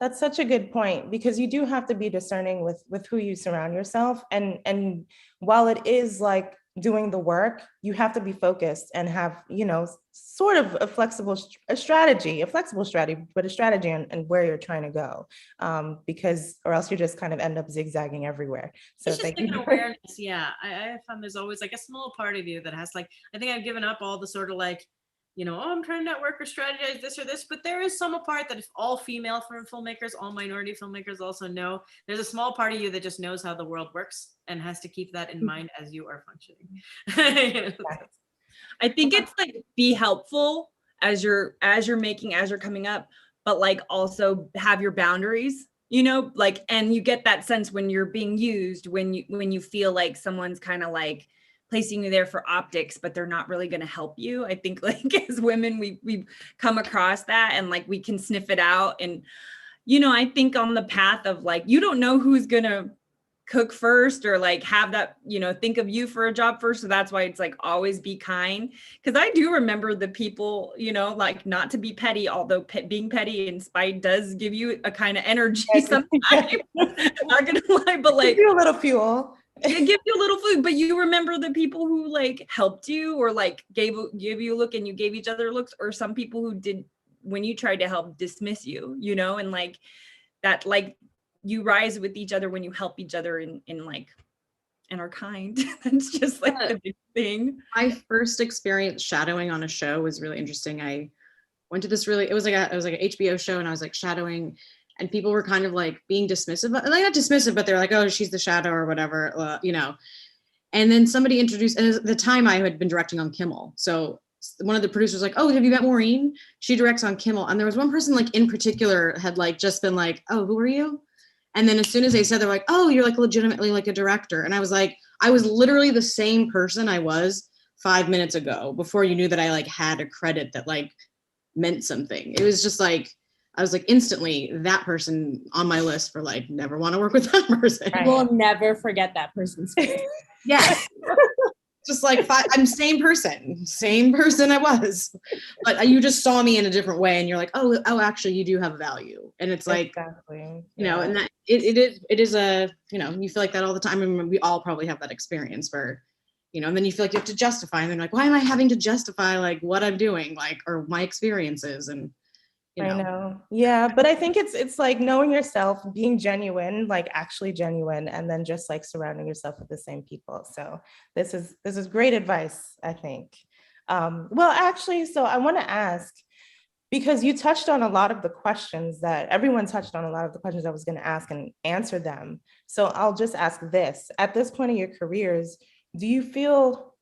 That's such a good point, because you do have to be discerning with who you surround yourself. And while it is like doing the work, you have to be focused and have, sort of a flexible strategy, but a strategy on where you're trying to go, because, or else you just kind of end up zigzagging everywhere. So it's just like an awareness. Yeah, I found there's always like a small part of you that has like, I think I've given up all the sort of like, I'm trying to network or strategize this or this, but there is some part that if all female filmmakers, all minority filmmakers also know, there's a small part of you that just knows how the world works and has to keep that in mind as you are functioning. I think it's like be helpful as you're coming up, but like also have your boundaries, like, and you get that sense when you're being used, when you feel like someone's kind of like placing you there for optics, but they're not really going to help you. I think like as women, we come across that and like we can sniff it out. And, I think on the path of like, you don't know who's going to cook first or like have that, think of you for a job first. So that's why it's like always be kind. Because I do remember the people, like not to be petty, although being petty in spite does give you a kind of energy sometimes. Not gonna lie, but like give you a little fuel. It gives you a little food, but you remember the people who like helped you or like give you a look and you gave each other looks, or some people who did, when you tried to help, dismiss you, and like that, like you rise with each other when you help each other in like, and are kind. That's just like the big thing. My first experience shadowing on a show was really interesting. I went to this it was like an HBO show, and I was like shadowing, and people were kind of like being dismissive, like not dismissive, but they're like, oh, she's the shadow or whatever, And then somebody introduced, and at the time I had been directing on Kimmel. So one of the producers was like, oh, have you met Maureen? She directs on Kimmel. And there was one person like in particular had like just been like, oh, who are you? And then as soon as they said, they're like, oh, you're like legitimately like a director. And I was like, I was literally the same person I was 5 minutes ago before you knew that I like had a credit that like meant something. It was just like, I was like instantly that person on my list for like, never want to work with that person. Right. We'll never forget that person's face. Yes. just like I'm same person I was, but you just saw me in a different way, and you're like, oh, actually, you do have value, and it's like, exactly. you know, and that it is a, you know, you feel like that all the time. I mean, we all probably have that experience where, you know, and then you feel like you have to justify, and then like, why am I having to justify like what I'm doing, like, or my experiences, and you know. I know. Yeah, but I think it's like knowing yourself, being genuine, like actually genuine, and then just like surrounding yourself with the same people. So this is great advice, I think. Well, actually, so I want to ask, because you touched on a lot of the questions that everyone touched on a lot of the questions I was going to ask and answer them. So I'll just ask this. At this point in your careers, do you feel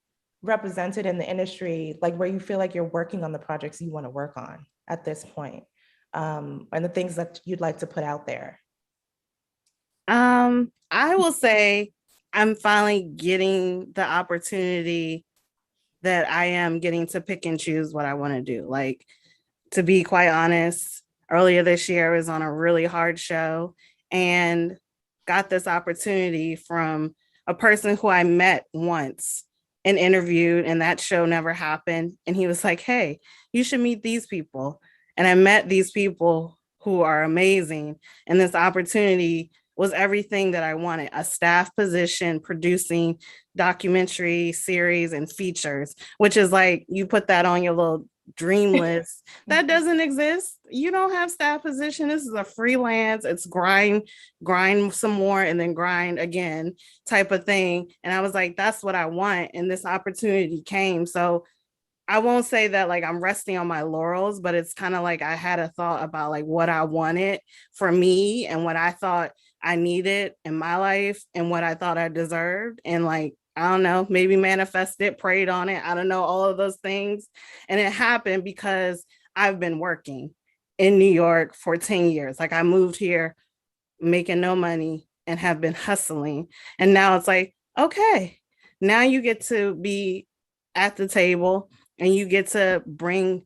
represented in the industry, like where you feel like you're working on the projects you want to work on at this point, and the things that you'd like to put out there? I will say I'm finally getting the opportunity that I am getting to pick and choose what I want to do. Like, to be quite honest, earlier this year I was on a really hard show and got this opportunity from a person who I met once and interviewed, and that show never happened. And he was like, hey, you should meet these people. And I met these people who are amazing. And this opportunity was everything that I wanted: a staff position producing documentary series and features, which is like, you put that on your little dream list. That doesn't exist. You don't have staff position. This is a freelance, it's grind some more and then grind again type of thing. And I was like, that's what I want. And this opportunity came. So I won't say that like I'm resting on my laurels, but it's kind of like I had a thought about like what I wanted for me and what I thought I needed in my life and what I thought I deserved. And like, I don't know, maybe manifested, prayed on it. I don't know, all of those things. And it happened because I've been working in New York for 10 years. Like, I moved here making no money and have been hustling. And now it's like, okay, now you get to be at the table and you get to bring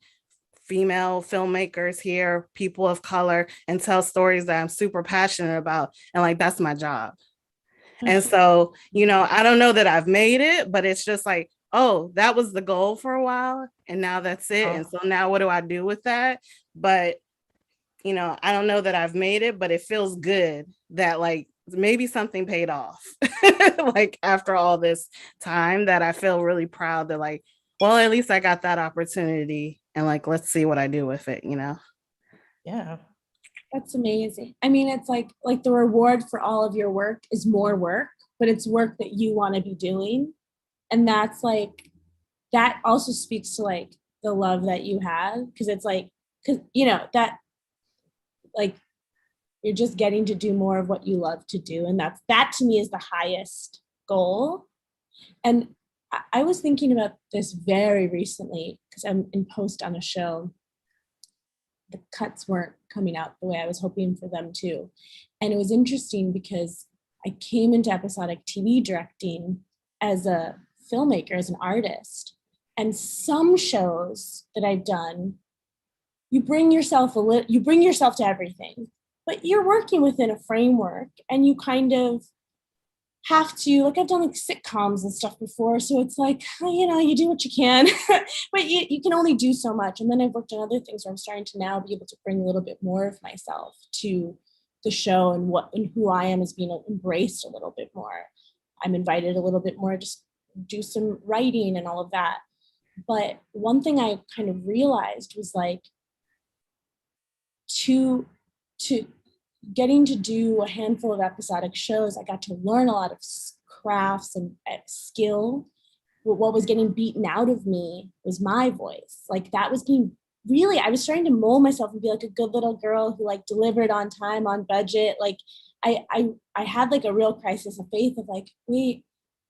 female filmmakers here, people of color, and tell stories that I'm super passionate about. And like, that's my job. And so, you know, I don't know that I've made it, but it's just like, oh, that was the goal for a while. And now that's it. And so now what do I do with that? But, you know, I don't know that I've made it, but it feels good that like maybe something paid off. Like, after all this time, that I feel really proud that like, well, at least I got that opportunity, and like, let's see what I do with it, you know? Yeah. That's amazing. I mean, it's like the reward for all of your work is more work, but it's work that you want to be doing. And that's like, that also speaks to like the love that you have. Cause it's like, cause you know, that like, you're just getting to do more of what you love to do. And that to me is the highest goal. And I was thinking about this very recently because I'm in post on a show. The cuts weren't coming out the way I was hoping for them to. And it was interesting because I came into episodic TV directing as a filmmaker, as an artist. And some shows that I've done, you bring yourself to everything, but you're working within a framework and you kind of have to, like, I've done like sitcoms and stuff before. So it's like, you know, you do what you can, but you can only do so much. And then I've worked on other things where I'm starting to now be able to bring a little bit more of myself to the show and who I am as being embraced a little bit more. I'm invited a little bit more, just do some writing and all of that. But one thing I kind of realized was like, to getting to do a handful of episodic shows, I got to learn a lot of crafts and skill. What was getting beaten out of me was my voice. Like, that was being really, I was starting to mold myself and be like a good little girl who like delivered on time, on budget. Like I had like a real crisis of faith of like, wait,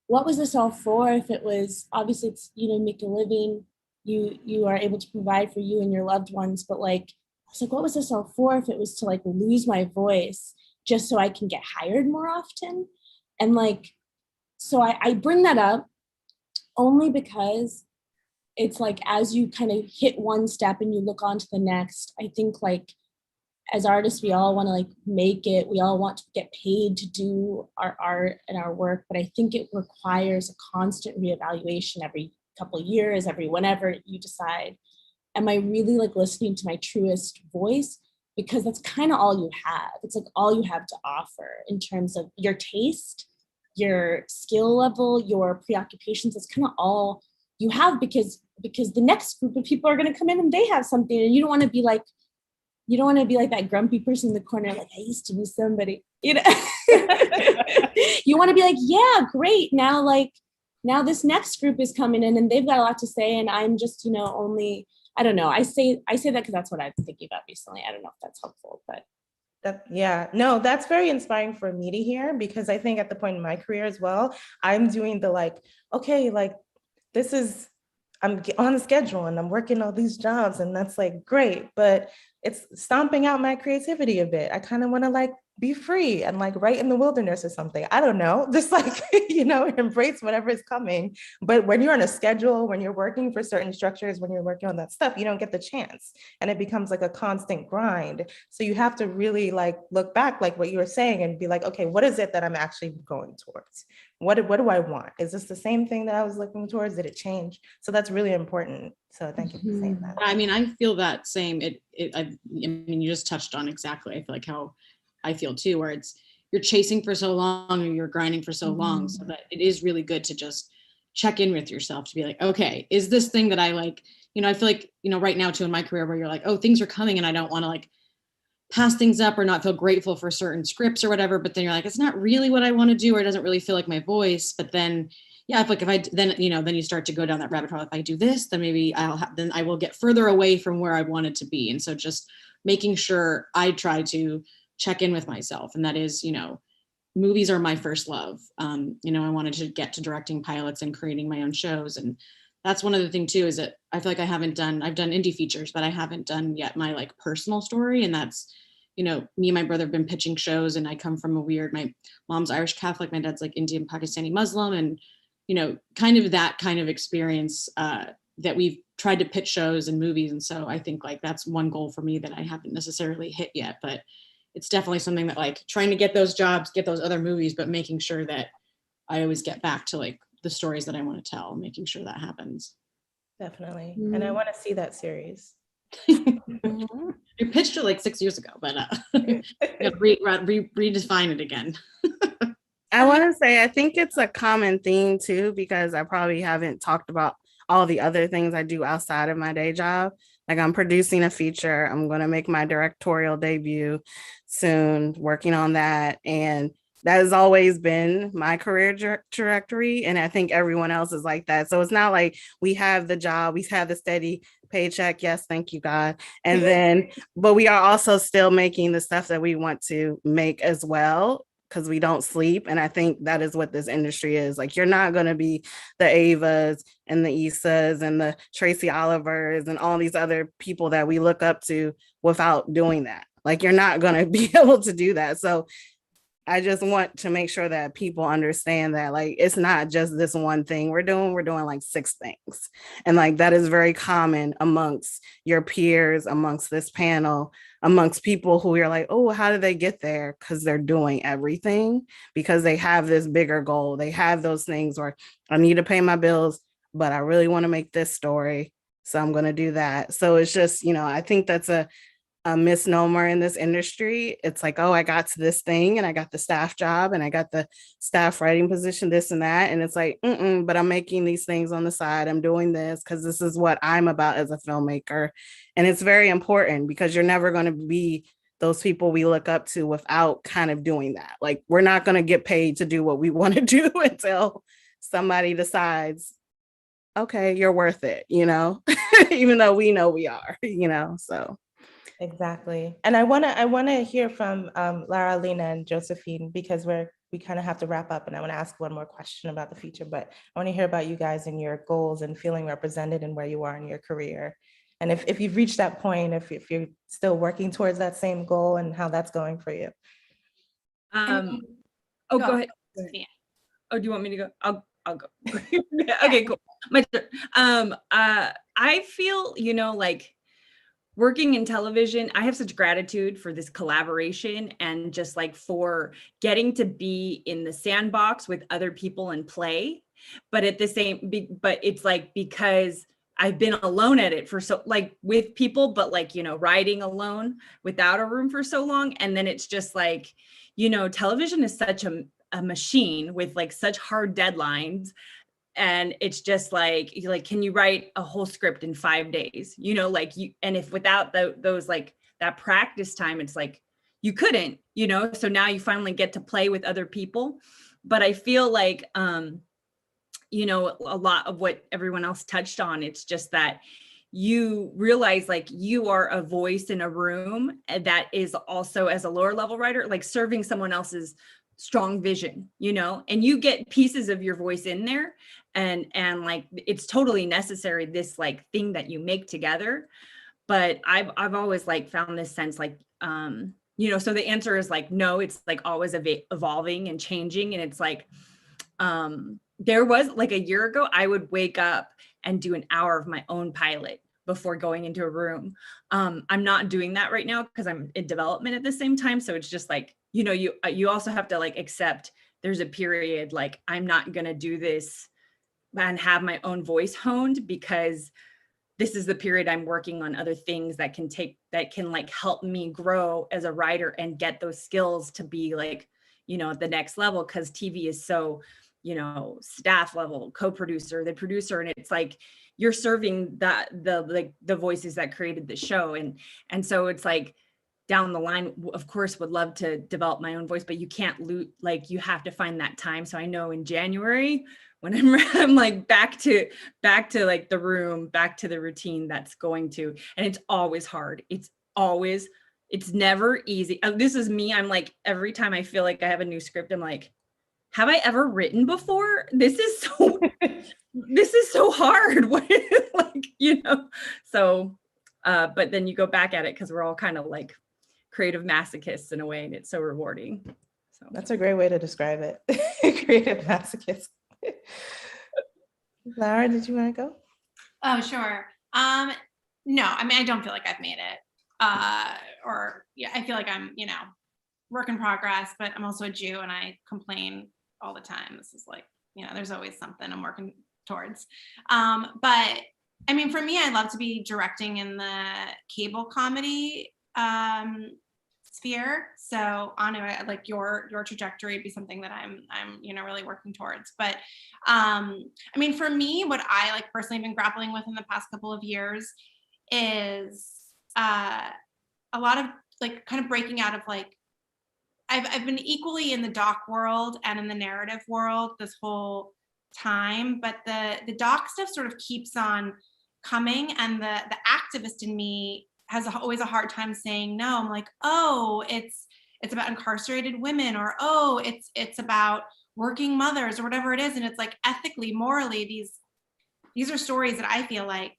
what was this all for? If it was, obviously it's, you know, make a living, you are able to provide for you and your loved ones, but like, I was like, what was this all for if it was to like lose my voice just so I can get hired more often? And like, so I bring that up only because it's like, as you kind of hit one step and you look on to the next, I think like as artists, we all want to like make it, we all want to get paid to do our art and our work, but I think it requires a constant reevaluation every couple of years, every whenever you decide, am I really like listening to my truest voice? Because that's kind of all you have. It's like all you have to offer in terms of your taste, your skill level, your preoccupations. That's kind of all you have, because the next group of people are going to come in and they have something, and you don't want to be like that grumpy person in the corner, like, I used to be somebody, you know. You want to be like, yeah, great. Now this next group is coming in and they've got a lot to say, and I'm just, only, I don't know. I say that because that's what I've been thinking about recently. I don't know if that's helpful, but. No, that's very inspiring for me to hear, because I think at the point in my career as well, I'm doing the like, okay, like I'm on a schedule and I'm working all these jobs, and that's like great, but it's stomping out my creativity a bit. I kind of want to like be free and like write in the wilderness or something. I don't know, just like, embrace whatever is coming. But when you're on a schedule, when you're working for certain structures, when you're working on that stuff, you don't get the chance, and it becomes like a constant grind. So you have to really like look back, like what you were saying, and be like, okay, what is it that I'm actually going towards? What do I want? Is this the same thing that I was looking towards? Did it change? So that's really important. So thank you for saying that. I mean, I feel that same. I mean, you just touched on exactly, I feel like how I feel too, where you're chasing for so long, or you're grinding for so long, so that it is really good to just check in with yourself to be like, okay, is this thing that I like, I feel like, right now too in my career where you're like, oh, things are coming and I don't want to like pass things up or not feel grateful for certain scripts or whatever, but then you're like, it's not really what I want to do, or it doesn't really feel like my voice. But then, yeah, then you start to go down that rabbit hole. If I do this, then maybe then I will get further away from where I wanted to be. And so just making sure I try to check in with myself. And that is, movies are my first love. I wanted to get to directing pilots and creating my own shows. And that's one of the things too, is that I feel like I've done indie features, but I haven't done yet my like personal story. And that's, me and my brother have been pitching shows, and I come from my mom's Irish Catholic, my dad's like Indian Pakistani Muslim, and, kind of that kind of experience that we've tried to pitch shows and movies. And so I think like that's one goal for me that I haven't necessarily hit yet, but it's definitely something that like trying to get those jobs, get those other movies, but making sure that I always get back to like the stories that I want to tell, making sure that happens. Definitely. And I want to see that series. You pitched it like 6 years ago, but redefine it again. I want to say, I think it's a common theme too, because I probably haven't talked about all the other things I do outside of my day job. Like I'm producing a feature. I'm going to make my directorial debut soon, working on that. And that has always been my career trajectory. And I think everyone else is like that. So it's not like we have the job, we have the steady paycheck. Yes, thank you, God. And then, but we are also still making the stuff that we want to make as well, because we don't sleep. And I think that is what this industry is. Like, you're not going to be the Avas and the Isas and the Tracy Olivers and all these other people that we look up to without doing that. Like, you're not going to be able to do that. So I just want to make sure that people understand that, like, it's not just this one thing we're doing like 6 things. And like, that is very common amongst your peers, amongst this panel, amongst people who you're like, oh, how did they get there? Because they're doing everything, because they have this bigger goal. They have those things where I need to pay my bills, but I really want to make this story, so I'm going to do that. So it's just, I think that's a misnomer in this industry. It's like, oh, I got to this thing and I got the staff job and I got the staff writing position, this and that. And it's like, but I'm making these things on the side. I'm doing this because this is what I'm about as a filmmaker. And it's very important, because you're never going to be those people we look up to without kind of doing that. Like, we're not going to get paid to do what we want to do until somebody decides, okay, you're worth it, even though we know we are, so. Exactly. And I want to hear from Lara, Lena, and Josephine, because we kind of have to wrap up, and I want to ask one more question about the feature, but I want to hear about you guys and your goals and feeling represented and where you are in your career. And if you've reached that point, if you're still working towards that same goal, and how that's going for you. Go ahead. Yeah. Oh, do you want me to go? I'll go. Okay, cool. My turn. I feel, like working in television, I have such gratitude for this collaboration and just like for getting to be in the sandbox with other people and play. But at the same, but it's like because I've been alone at it for so like with people, but like, you know, writing alone without a room for so long. And then it's just like, you know, television is such a machine with like such hard deadlines. And it's just like, can you write a whole script in 5 days? You know, like you, and if without those like that practice time, it's like you couldn't, you know, so now you finally get to play with other people. But I feel like, you know, a lot of what everyone else touched on, it's just that you realize like you are a voice in a room that is also, as a lower level writer, like serving someone else's strong vision, you know, and you get pieces of your voice in there, and like it's totally necessary, this like thing that you make together. But I've always like found this sense like, you know, so the answer is like no, it's like always evolving and changing. And it's like, there was like a year ago, I would wake up and do an hour of my own pilot before going into a room. I'm not doing that right now because I'm in development at the same time. So it's just like, you know, you also have to like accept there's a period, like I'm not going to do this and have my own voice honed, because this is the period I'm working on other things that can like help me grow as a writer and get those skills to be like, you know, at the next level. Cause TV is so, you know, staff level, co-producer, the producer, and it's like you're serving that the voices that created the show, and so it's like down the line, of course, would love to develop my own voice, but you can't like you have to find that time. So I know in January when I'm like back to like the room, back to the routine, that's going to, and it's always hard. It's never easy. This is me. I'm like, every time I feel like I have a new script, I'm like, have I ever written before? This is so hard. What, like, you know, so, but then you go back at it because we're all kind of like creative masochists in a way, and it's so rewarding. So that's a great way to describe it. Creative masochist. Lara, did you want to go? Oh, sure. No, I mean, I don't feel like I've made it. Or yeah, I feel like I'm, you know, work in progress, but I'm also a Jew and I complain all the time. This is like, you know, there's always something I'm working towards. But I mean, for me, I love to be directing in the cable comedy sphere. So Anu, like your trajectory would be something that I'm you know, really working towards. But I mean, for me, what I like personally been grappling with in the past couple of years is a lot of like kind of breaking out of like, I've been equally in the doc world and in the narrative world this whole time, but the doc stuff sort of keeps on coming, and the activist in me has always a hard time saying no. I'm like, oh, it's about incarcerated women, or oh, it's about working mothers, or whatever it is, and it's like ethically, morally, these are stories that I feel like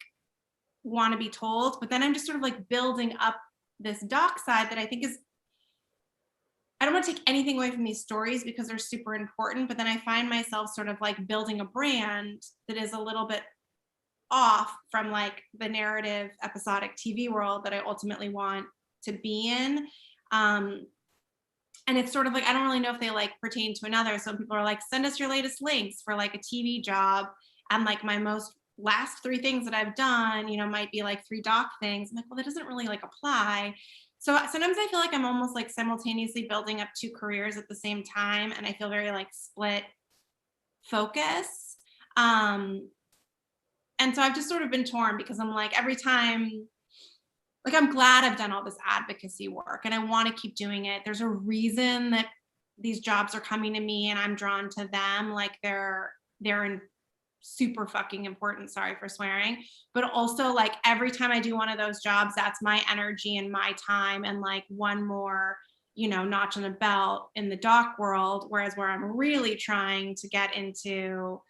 want to be told, but then I'm just sort of like building up this doc side that I think is, I don't want to take anything away from these stories because they're super important, but then I find myself sort of like building a brand that is a little bit off from like the narrative episodic TV world that I ultimately want to be in. And it's sort of like, I don't really know if they like pertain to another. So people are like, send us your latest links for like a TV job. And like my last 3 things that I've done, you know, might be like 3 doc things. I'm like, well, that doesn't really like apply. So sometimes I feel like I'm almost like simultaneously building up 2 careers at the same time. And I feel very like split focus. And so I've just sort of been torn because I'm like, every time, like, I'm glad I've done all this advocacy work and I want to keep doing it. There's a reason that these jobs are coming to me and I'm drawn to them. Like they're in super fucking important, sorry for swearing, but also like every time I do one of those jobs, that's my energy and my time and like one more, you know, notch on the belt in the doc world. Whereas where I'm really trying to get into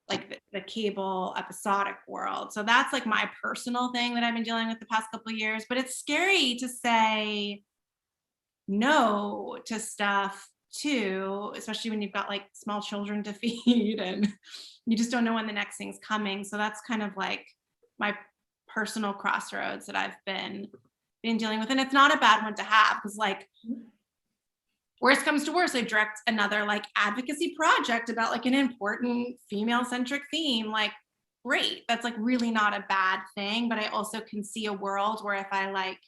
like the cable episodic world. So that's like my personal thing that I've been dealing with the past couple of years, but it's scary to say no to stuff too, especially when you've got like small children to feed and you just don't know when the next thing's coming. So that's kind of like my personal crossroads that I've been been dealing with. And it's not a bad one to have, because like, worst comes to worst, I direct another like advocacy project about like an important female-centric theme. Like, great. That's like really not a bad thing. But I also can see a world where if I like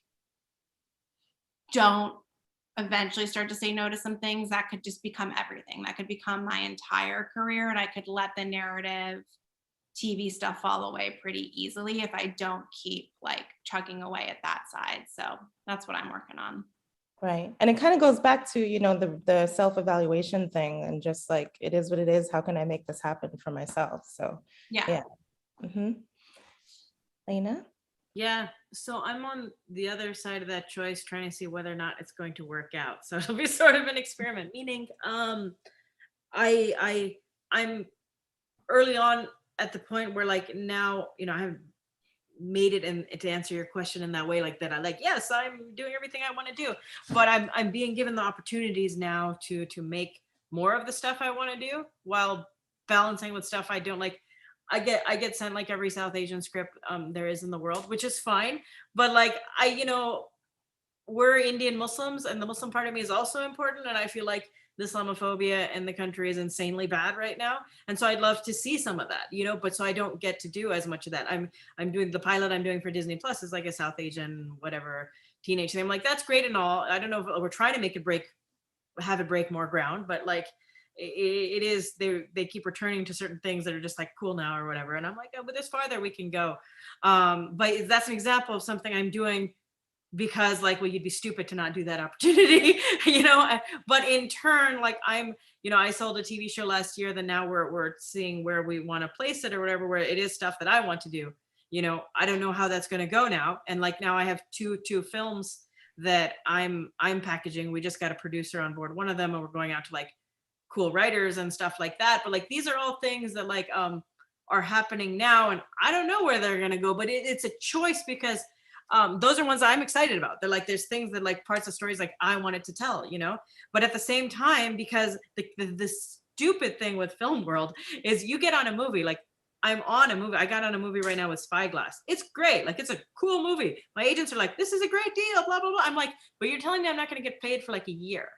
don't eventually start to say no to some things, that could just become everything. That could become my entire career, and I could let the narrative TV stuff fall away pretty easily if I don't keep like chugging away at that side. So that's what I'm working on. Right. And it kind of goes back to, the self-evaluation thing, and just like, it is what it is. How can I make this happen for myself? So Yeah. Lena? Yeah, so I'm on the other side of that choice, trying to see whether or not it's going to work out. So it'll be sort of an experiment, meaning I'm early on at the point where like now, I have made it, and to answer your question in that way, like that, I like, yes, I'm doing everything I want to do, but I'm being given the opportunities now to make more of the stuff I want to do while balancing with stuff I don't like. I get sent like every South Asian script there is in the world, which is fine. But like we're Indian Muslims, and the Muslim part of me is also important. And I feel like the Islamophobia in the country is insanely bad right now. And so I'd love to see some of that, but so I don't get to do as much of that. I'm doing the pilot I'm doing for Disney Plus is like a South Asian, whatever, teenage thing. I'm like, that's great and all. I don't know if we're trying to make it have it break more ground, but like, it is, they keep returning to certain things that are just like cool now or whatever, and I'm like, oh, but there's farther we can go. But that's an example of something I'm doing because like, well, you'd be stupid to not do that opportunity. But in turn, like I sold a TV show last year that now we're seeing where we want to place it or whatever, where it is stuff that I want to do. I don't know how that's going to go now, and like now I have two films that I'm packaging. We just got a producer on board one of them, and we're going out to like cool writers and stuff like that. But like, these are all things that like are happening now, and I don't know where they're gonna go, but it's a choice, because those are ones I'm excited about. They're like, there's things that like parts of stories like I wanted to tell, but at the same time, because the stupid thing with film world is you get on a movie, like I'm on a movie. I got on a movie right now with Spyglass. It's great. Like, it's a cool movie. My agents are like, this is a great deal, blah, blah, blah. I'm like, but you're telling me I'm not going to get paid for like a year.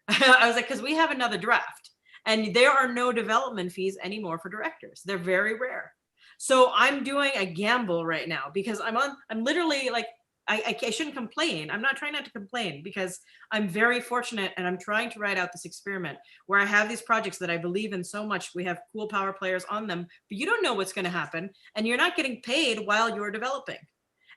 I was like, because we have another draft, and there are no development fees anymore for directors. They're very rare. So I'm doing a gamble right now, because I'm literally like, I shouldn't complain. I'm not trying not to complain, because I'm very fortunate, and I'm trying to write out this experiment where I have these projects that I believe in so much. We have cool power players on them, but you don't know what's going to happen, and you're not getting paid while you're developing.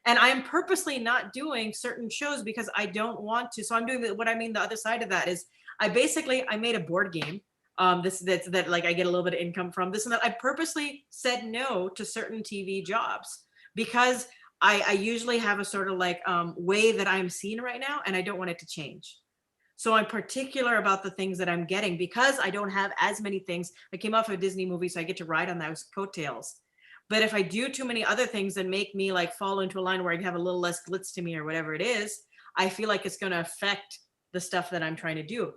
And I am purposely not doing certain shows because I don't want to. So I'm doing the other side of that is I made a board game. That like I get a little bit of income from this and that. I purposely said no to certain TV jobs because I usually have a sort of like way that I'm seen right now, and I don't want it to change. So I'm particular about the things that I'm getting because I don't have as many things. I came off of a Disney movie, so I get to ride on those coattails. But if I do too many other things that make me like fall into a line where I have a little less glitz to me or whatever it is, I feel like it's going to affect the stuff that I'm trying to do.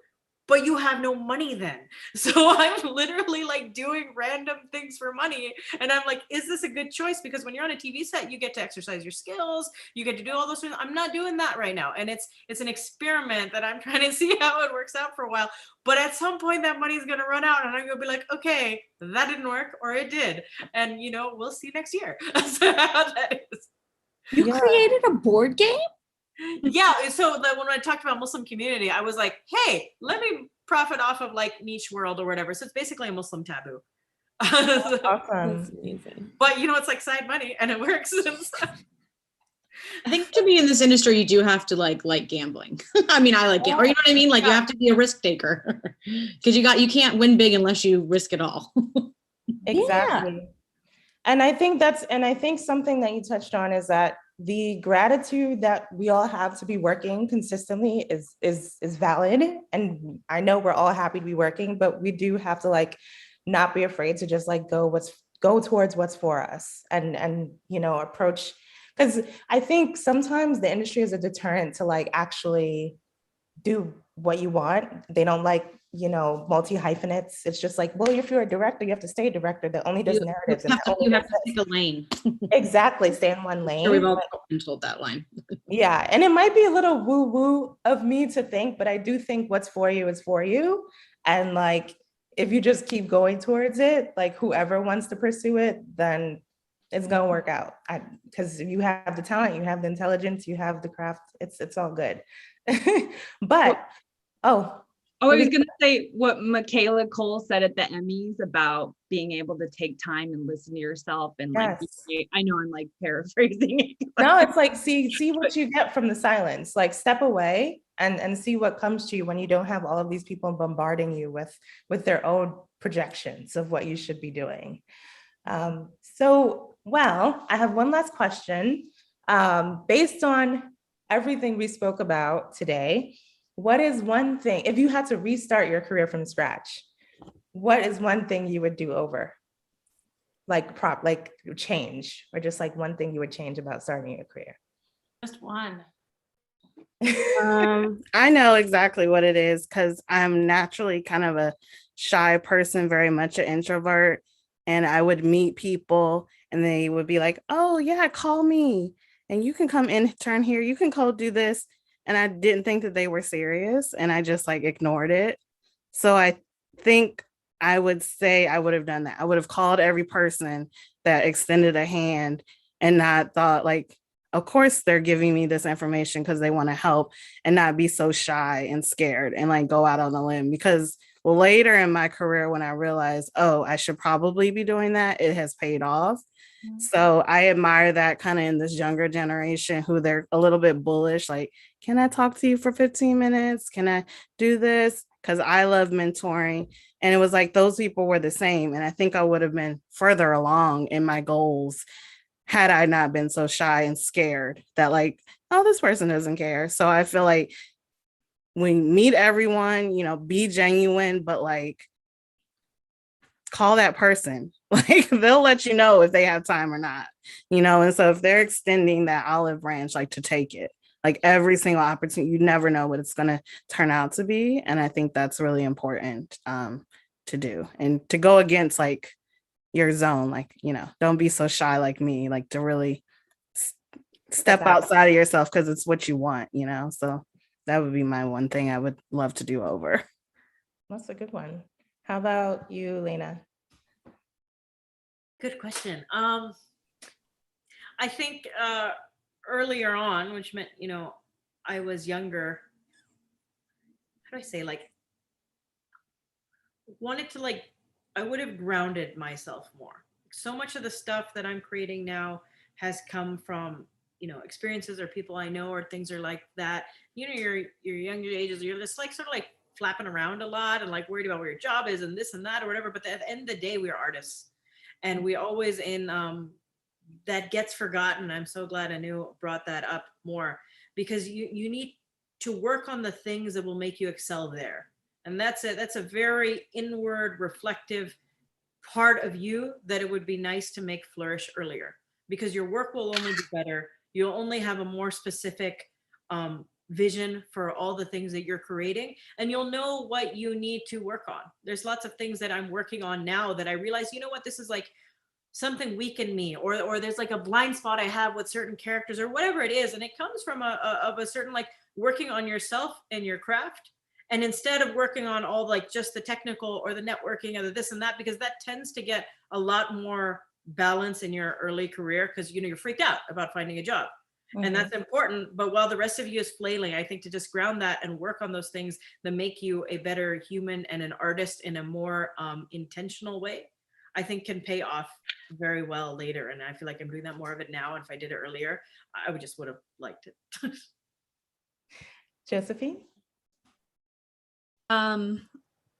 But you have no money then. So I'm literally like doing random things for money. And I'm like, is this a good choice? Because when you're on a TV set, you get to exercise your skills. You get to do all those things. I'm not doing that right now. And it's an experiment that I'm trying to see how it works out for a while. But at some point that money is going to run out, and I'm going to be like, okay, that didn't work, or it did. And we'll see next year. So how that is. You created a board game? Yeah, so when I talked about Muslim community, I was like, hey, let me profit off of like niche world or whatever. So it's basically a Muslim taboo. Awesome. That's amazing. But it's like side money, and it works. I think to be in this industry, you do have to like gambling. I mean, I like it, or you know what I mean? Like you have to be a risk taker because you can't win big unless you risk it all. Exactly. Yeah. And I think something that you touched on is that the gratitude that we all have to be working consistently is valid. And I know we're all happy to be working, but we do have to like not be afraid to just like go towards what's for us and approach, because I think sometimes the industry is a deterrent to like actually do what you want. They don't like, multi-hyphenates. It's just like, well, if you're a director, you have to stay a director that only does narratives. You have to pick a lane. Exactly, stay in one lane. Sure, we've all been told that line. Yeah, and it might be a little woo-woo of me to think, but I do think what's for you is for you. And like, if you just keep going towards it, like whoever wants to pursue it, then it's gonna work out. Because you have the talent, you have the intelligence, you have the craft, it's all good. But, I was going to say what Michaela Cole said at the Emmys about being able to take time and listen to yourself. And like, I know I'm like paraphrasing it. No, it's like, see what you get from the silence, like step away and see what comes to you when you don't have all of these people bombarding you with their own projections of what you should be doing. Well, I have one last question. Based on everything we spoke about today, what is one thing, if you had to restart your career from scratch, what is one thing you would do over? Like change, or just like one thing you would change about starting your career? Just one. I know exactly what it is because I'm naturally kind of a shy person, very much an introvert. And I would meet people and they would be like, oh yeah, call me and you can come intern here. You can go do this. And I didn't think that they were serious and I just like ignored it. So I think I would say I would have done that. I would have called every person that extended a hand and not thought like, of course they're giving me this information because they want to help, and not be so shy and scared and like go out on a limb. Because later in my career, when I realized, oh, I should probably be doing that, it has paid off. So I admire that kind of in this younger generation who they're a little bit bullish, like, can I talk to you for 15 minutes? Can I do this? Because I love mentoring. And it was like those people were the same. And I think I would have been further along in my goals had I not been so shy and scared that like, oh, this person doesn't care. So I feel like when you meet everyone, be genuine, but like call that person. Like they'll let you know if they have time or not, and so if they're extending that olive branch, like to take it, like every single opportunity, you never know what it's going to turn out to be. And I think that's really important to do, and to go against like your zone, like, don't be so shy like me, like to really step outside of yourself because it's what you want, so that would be my one thing I would love to do over. That's a good one. How about you, Lena? Good question. I think earlier on, which meant, I was younger. How do I say, like, wanted to, like, I would have grounded myself more. So much of the stuff that I'm creating now has come from, experiences or people I know or things are like that. Your younger ages, you're just like sort of like flapping around a lot and like worried about where your job is and this and that or whatever. But at the end of the day, we are artists. And we always that gets forgotten. I'm so glad Anu brought that up more, because you need to work on the things that will make you excel there. And that's a very inward, reflective part of you that it would be nice to make flourish earlier, because your work will only be better. You'll only have a more specific vision for all the things that you're creating, and you'll know what you need to work on. There's lots of things that I'm working on now that I realize, this is like something weak in me, or there's like a blind spot I have with certain characters or whatever it is. And it comes from a certain like working on yourself and your craft. And instead of working on all like just the technical or the networking or the this and that, because that tends to get a lot more balance in your early career, because you're freaked out about finding a job. Mm-hmm. And that's important. But while the rest of you is flailing, I think to just ground that and work on those things that make you a better human and an artist in a more intentional way, I think can pay off very well later. And I feel like I'm doing that more of it now. And if I did it earlier, I would have liked it. Josephine?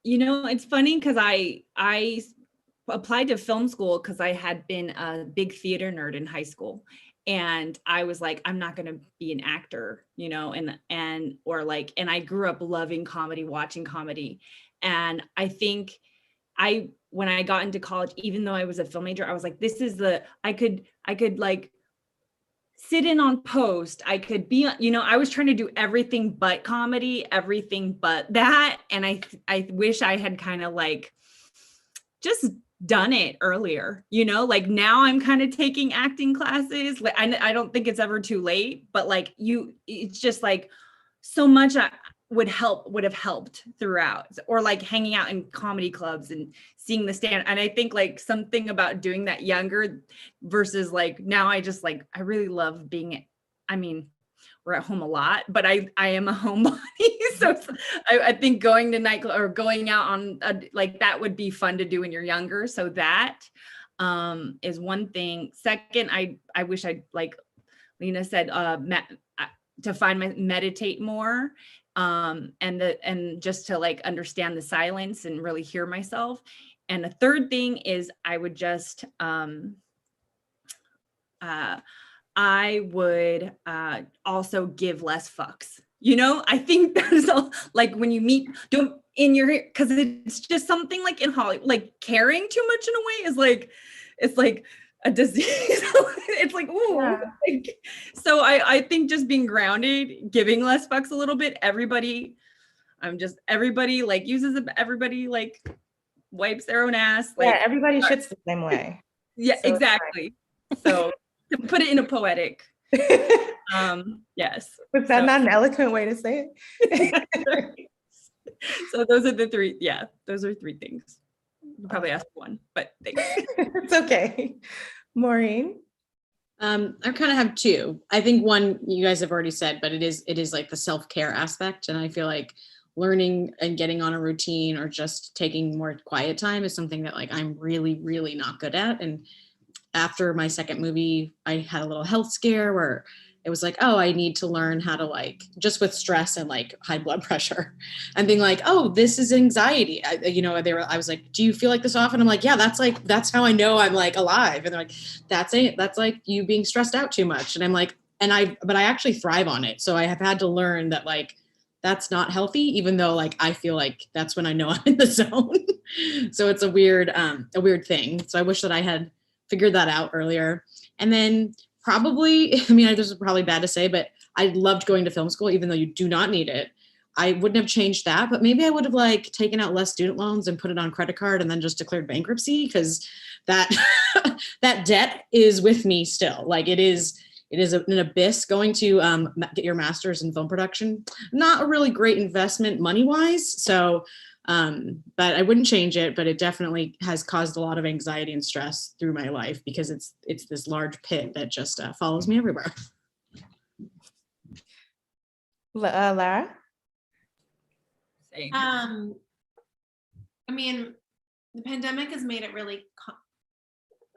It's funny because I applied to film school because I had been a big theater nerd in high school. And I was like, I'm not going to be an actor, and I grew up loving comedy, watching comedy. And I think when I got into college, even though I was a film major, I was like, this is I could like sit in on post. I could be, I was trying to do everything but comedy, everything but that. And I wish I had kind of like just done it earlier, like now I'm kind of taking acting classes. Like I don't think it's ever too late, but like it's just like so much would have helped throughout, or like hanging out in comedy clubs and seeing the stand. And I think like something about doing that younger versus like now, I really love being, we're at home a lot, but I am a homebody. So I think going to nightclub or going out on like that would be fun to do when you're younger. So that is one thing. Second, I wish I'd, like Lena said, to meditate more, and just to like understand the silence and really hear myself. And the third thing is I would just I would also give less fucks. I think that's all, like when you meet, because it's just something like in Hollywood, like caring too much in a way is like, it's like a disease. It's like, ooh. Yeah. Like, so I think just being grounded, giving less fucks a little bit, everybody like uses it, everybody like wipes their own ass. Like, Yeah, everybody shits the same way. yeah, So exactly. So to put it in a poetic, yes. Was that not an eloquent way to say it? So those are the three. Yeah, those are three things. You probably asked one, but thanks. It's okay. Maureen? I kind of have two. I think one you guys have already said, but it is like the self-care aspect. And I feel like learning and getting on a routine or just taking more quiet time is something that like I'm really, really not good at. And after my second movie, I had a little health scare where it was like, oh, I need to learn how to like, just with stress and like high blood pressure and being like, oh, this is anxiety. I was like, do you feel like this often? I'm like, yeah, that's how I know I'm like alive. And they're like, that's like you being stressed out too much. And I'm like, but I actually thrive on it. So I have had to learn that like, that's not healthy, even though like, I feel like that's when I know I'm in the zone. So it's a weird thing. So I wish that I had figured that out earlier. And then probably, this is probably bad to say, but I loved going to film school, even though you do not need it. I wouldn't have changed that, but maybe I would have like taken out less student loans and put it on credit card and then just declared bankruptcy, because that that debt is with me still. Like it is an abyss. Going to get your master's in film production, not a really great investment money wise. So but I wouldn't change it, but it definitely has caused a lot of anxiety and stress through my life because it's this large pit that just follows me everywhere. Lara? The pandemic has made it really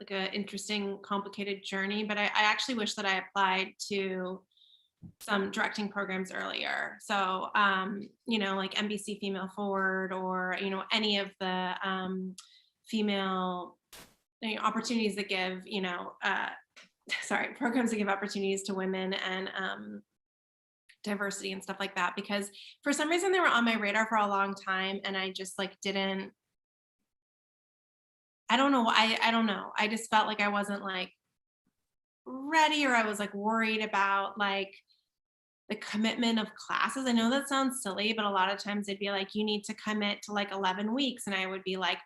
like an interesting, complicated journey, but I actually wish that I applied to some directing programs earlier. So, like NBC Female Forward, or, any of the female opportunities that give, programs that give opportunities to women and diversity and stuff like that, because for some reason they were on my radar for a long time and I just like didn't, I don't know. I just felt like I wasn't like ready, or I was like worried about like the commitment of classes. I know that sounds silly, but a lot of times they'd be like, you need to commit to like 11 weeks. And I would be like,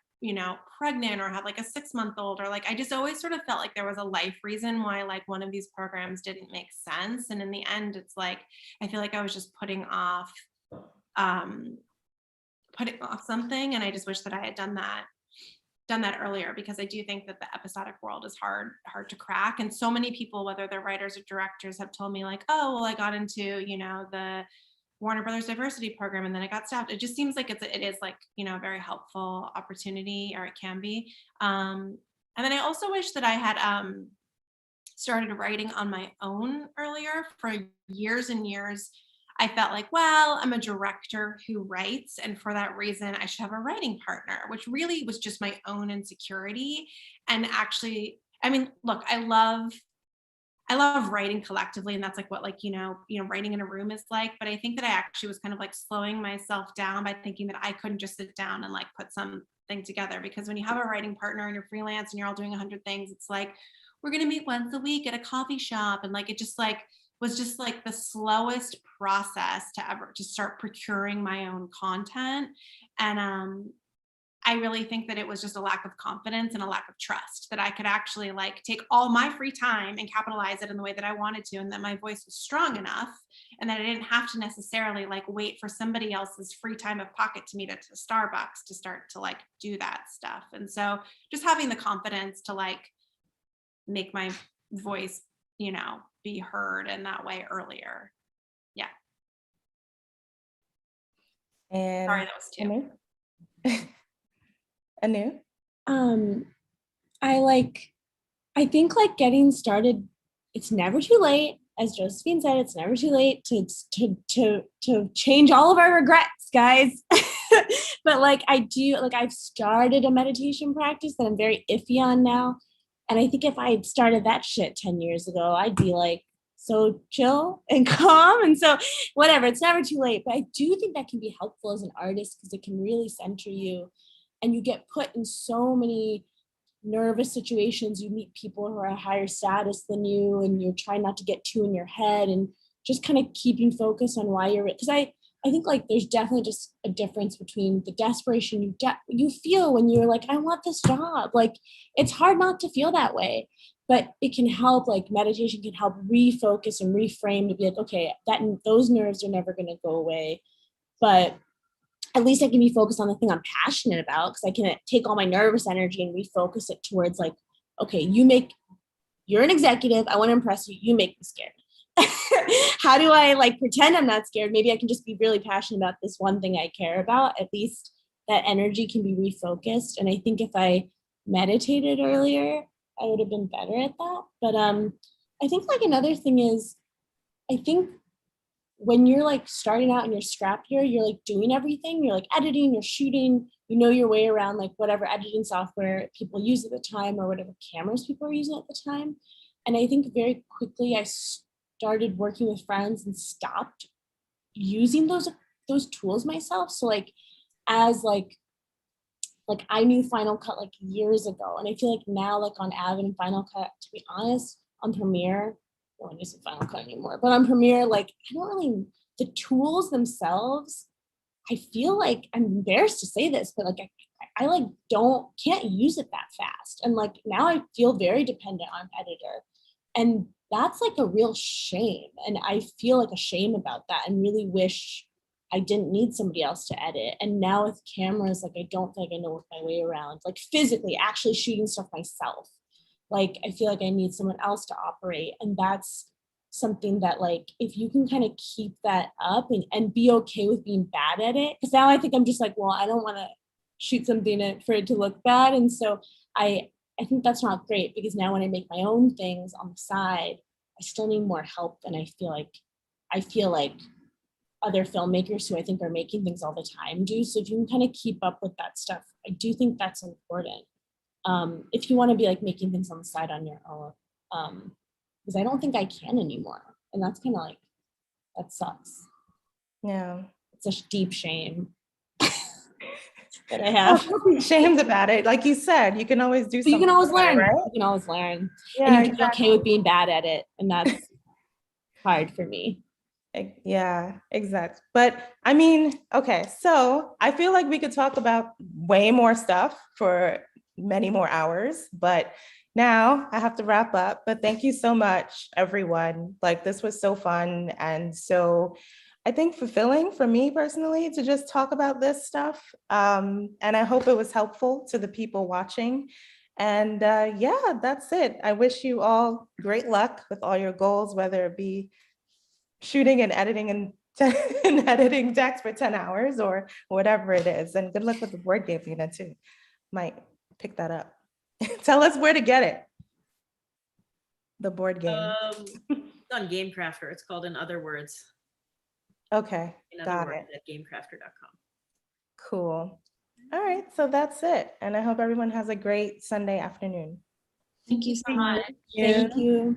pregnant or have like a 6-month-old, or like, I just always sort of felt like there was a life reason why like one of these programs didn't make sense. And in the end, it's like, I feel like I was just putting off something. And I just wish that I had done that earlier, because I do think that the episodic world is hard to crack. And so many people, whether they're writers or directors, have told me like, oh, well, I got into, the Warner Brothers diversity program and then I got staffed. It just seems like it is like, a very helpful opportunity, or it can be. And then I also wish that I had started writing on my own earlier. For years and years, I felt like, well, I'm a director who writes, and for that reason, I should have a writing partner, which really was just my own insecurity. And actually, look, I love writing collectively, and that's like what like, writing in a room is like. But I think that I actually was kind of like slowing myself down by thinking that I couldn't just sit down and like put some thing together, because when you have a writing partner and you're freelance and you're all doing 100 things, it's like, we're going to meet once a week at a coffee shop. And like, it just like was just like the slowest process to ever to start procuring my own content. And I really think that it was just a lack of confidence and a lack of trust that I could actually like take all my free time and capitalize it in the way that I wanted to, and that my voice was strong enough, and that I didn't have to necessarily like wait for somebody else's free time of pocket to meet at the Starbucks to start to like do that stuff. And so just having the confidence to like make my voice, you know, be heard in that way earlier. Yeah. And Sorry, that was two. Anu? I think like getting started, it's never too late. As Josephine said, it's never too late to change all of our regrets, guys. But like I've started a meditation practice that I'm very iffy on now. And I think if I had started that shit 10 years ago, I'd be like so chill and calm. And so whatever, it's never too late. But I do think that can be helpful as an artist, because it can really center you. And you get put in so many nervous situations. You meet people who are higher status than you, and you're trying not to get too in your head, and just kind of keeping focus on why you're, because I think like there's definitely just a difference between the desperation you feel when you're like, I want this job. Like, it's hard not to feel that way, but it can help, like meditation can help refocus and reframe to be like, okay, those nerves are never going to go away, but at least I can be focused on the thing I'm passionate about, because I can take all my nervous energy and refocus it towards like, okay, you're an executive, I want to impress you, you make me scared. How do I like pretend I'm not scared? Maybe I can just be really passionate about this one thing I care about. At least that energy can be refocused. And I think if I meditated earlier, I would have been better at that. But I think like another thing is, I think when you're like starting out and you're scrappier, you're like doing everything. You're like editing, you're shooting, you know your way around like whatever editing software people use at the time, or whatever cameras people are using at the time. And I think very quickly I started working with friends and stopped using those tools myself. So like as like I knew Final Cut like years ago, and I feel like now like on Avid and Final Cut, to be honest, on Premiere, no one uses Final Cut anymore, but on Premiere, like I don't really, the tools themselves, I feel like, I'm embarrassed to say this, but like I like can't use it that fast. And like now I feel very dependent on editor. And that's like a real shame. And I feel like a shame about that, and really wish I didn't need somebody else to edit. And now with cameras, like I don't think I know my way around, like physically actually shooting stuff myself. Like I feel like I need someone else to operate. And that's something that like, if you can kind of keep that up and be okay with being bad at it. Because now I think I'm just like, well, I don't want to shoot something for it to look bad. And so I think that's not great, because now when I make my own things on the side, I still need more help. And I feel like other filmmakers who I think are making things all the time do. So if you can kind of keep up with that stuff, I do think that's important. If you want to be like making things on the side on your own, because I don't think I can anymore. And that's kind of like, that sucks. Yeah. It's a deep shame that I have. Don't be ashamed about it. Like you said, you can always do something. You can always learn. Right? You can always learn. Yeah, and you can exactly. be okay with being bad at it. And that's hard for me. Yeah, exactly. But I mean, okay, so I feel like we could talk about way more stuff for many more hours, but now I have to wrap up. But thank you so much, everyone. Like, this was so fun and so, I think, fulfilling for me personally to just talk about this stuff. And I hope it was helpful to the people watching. And yeah, that's it. I wish you all great luck with all your goals, whether it be shooting and editing and editing decks for 10 hours or whatever it is. And good luck with the board game, Lena, too. Might pick that up. Tell us where to get it. The board game. It's on Game Crafter. It's called In Other Words. Okay, In got Other Words it. at gamecrafter.com. Cool. All right, so that's it. And I hope everyone has a great Sunday afternoon. Thank you so much. Thank you.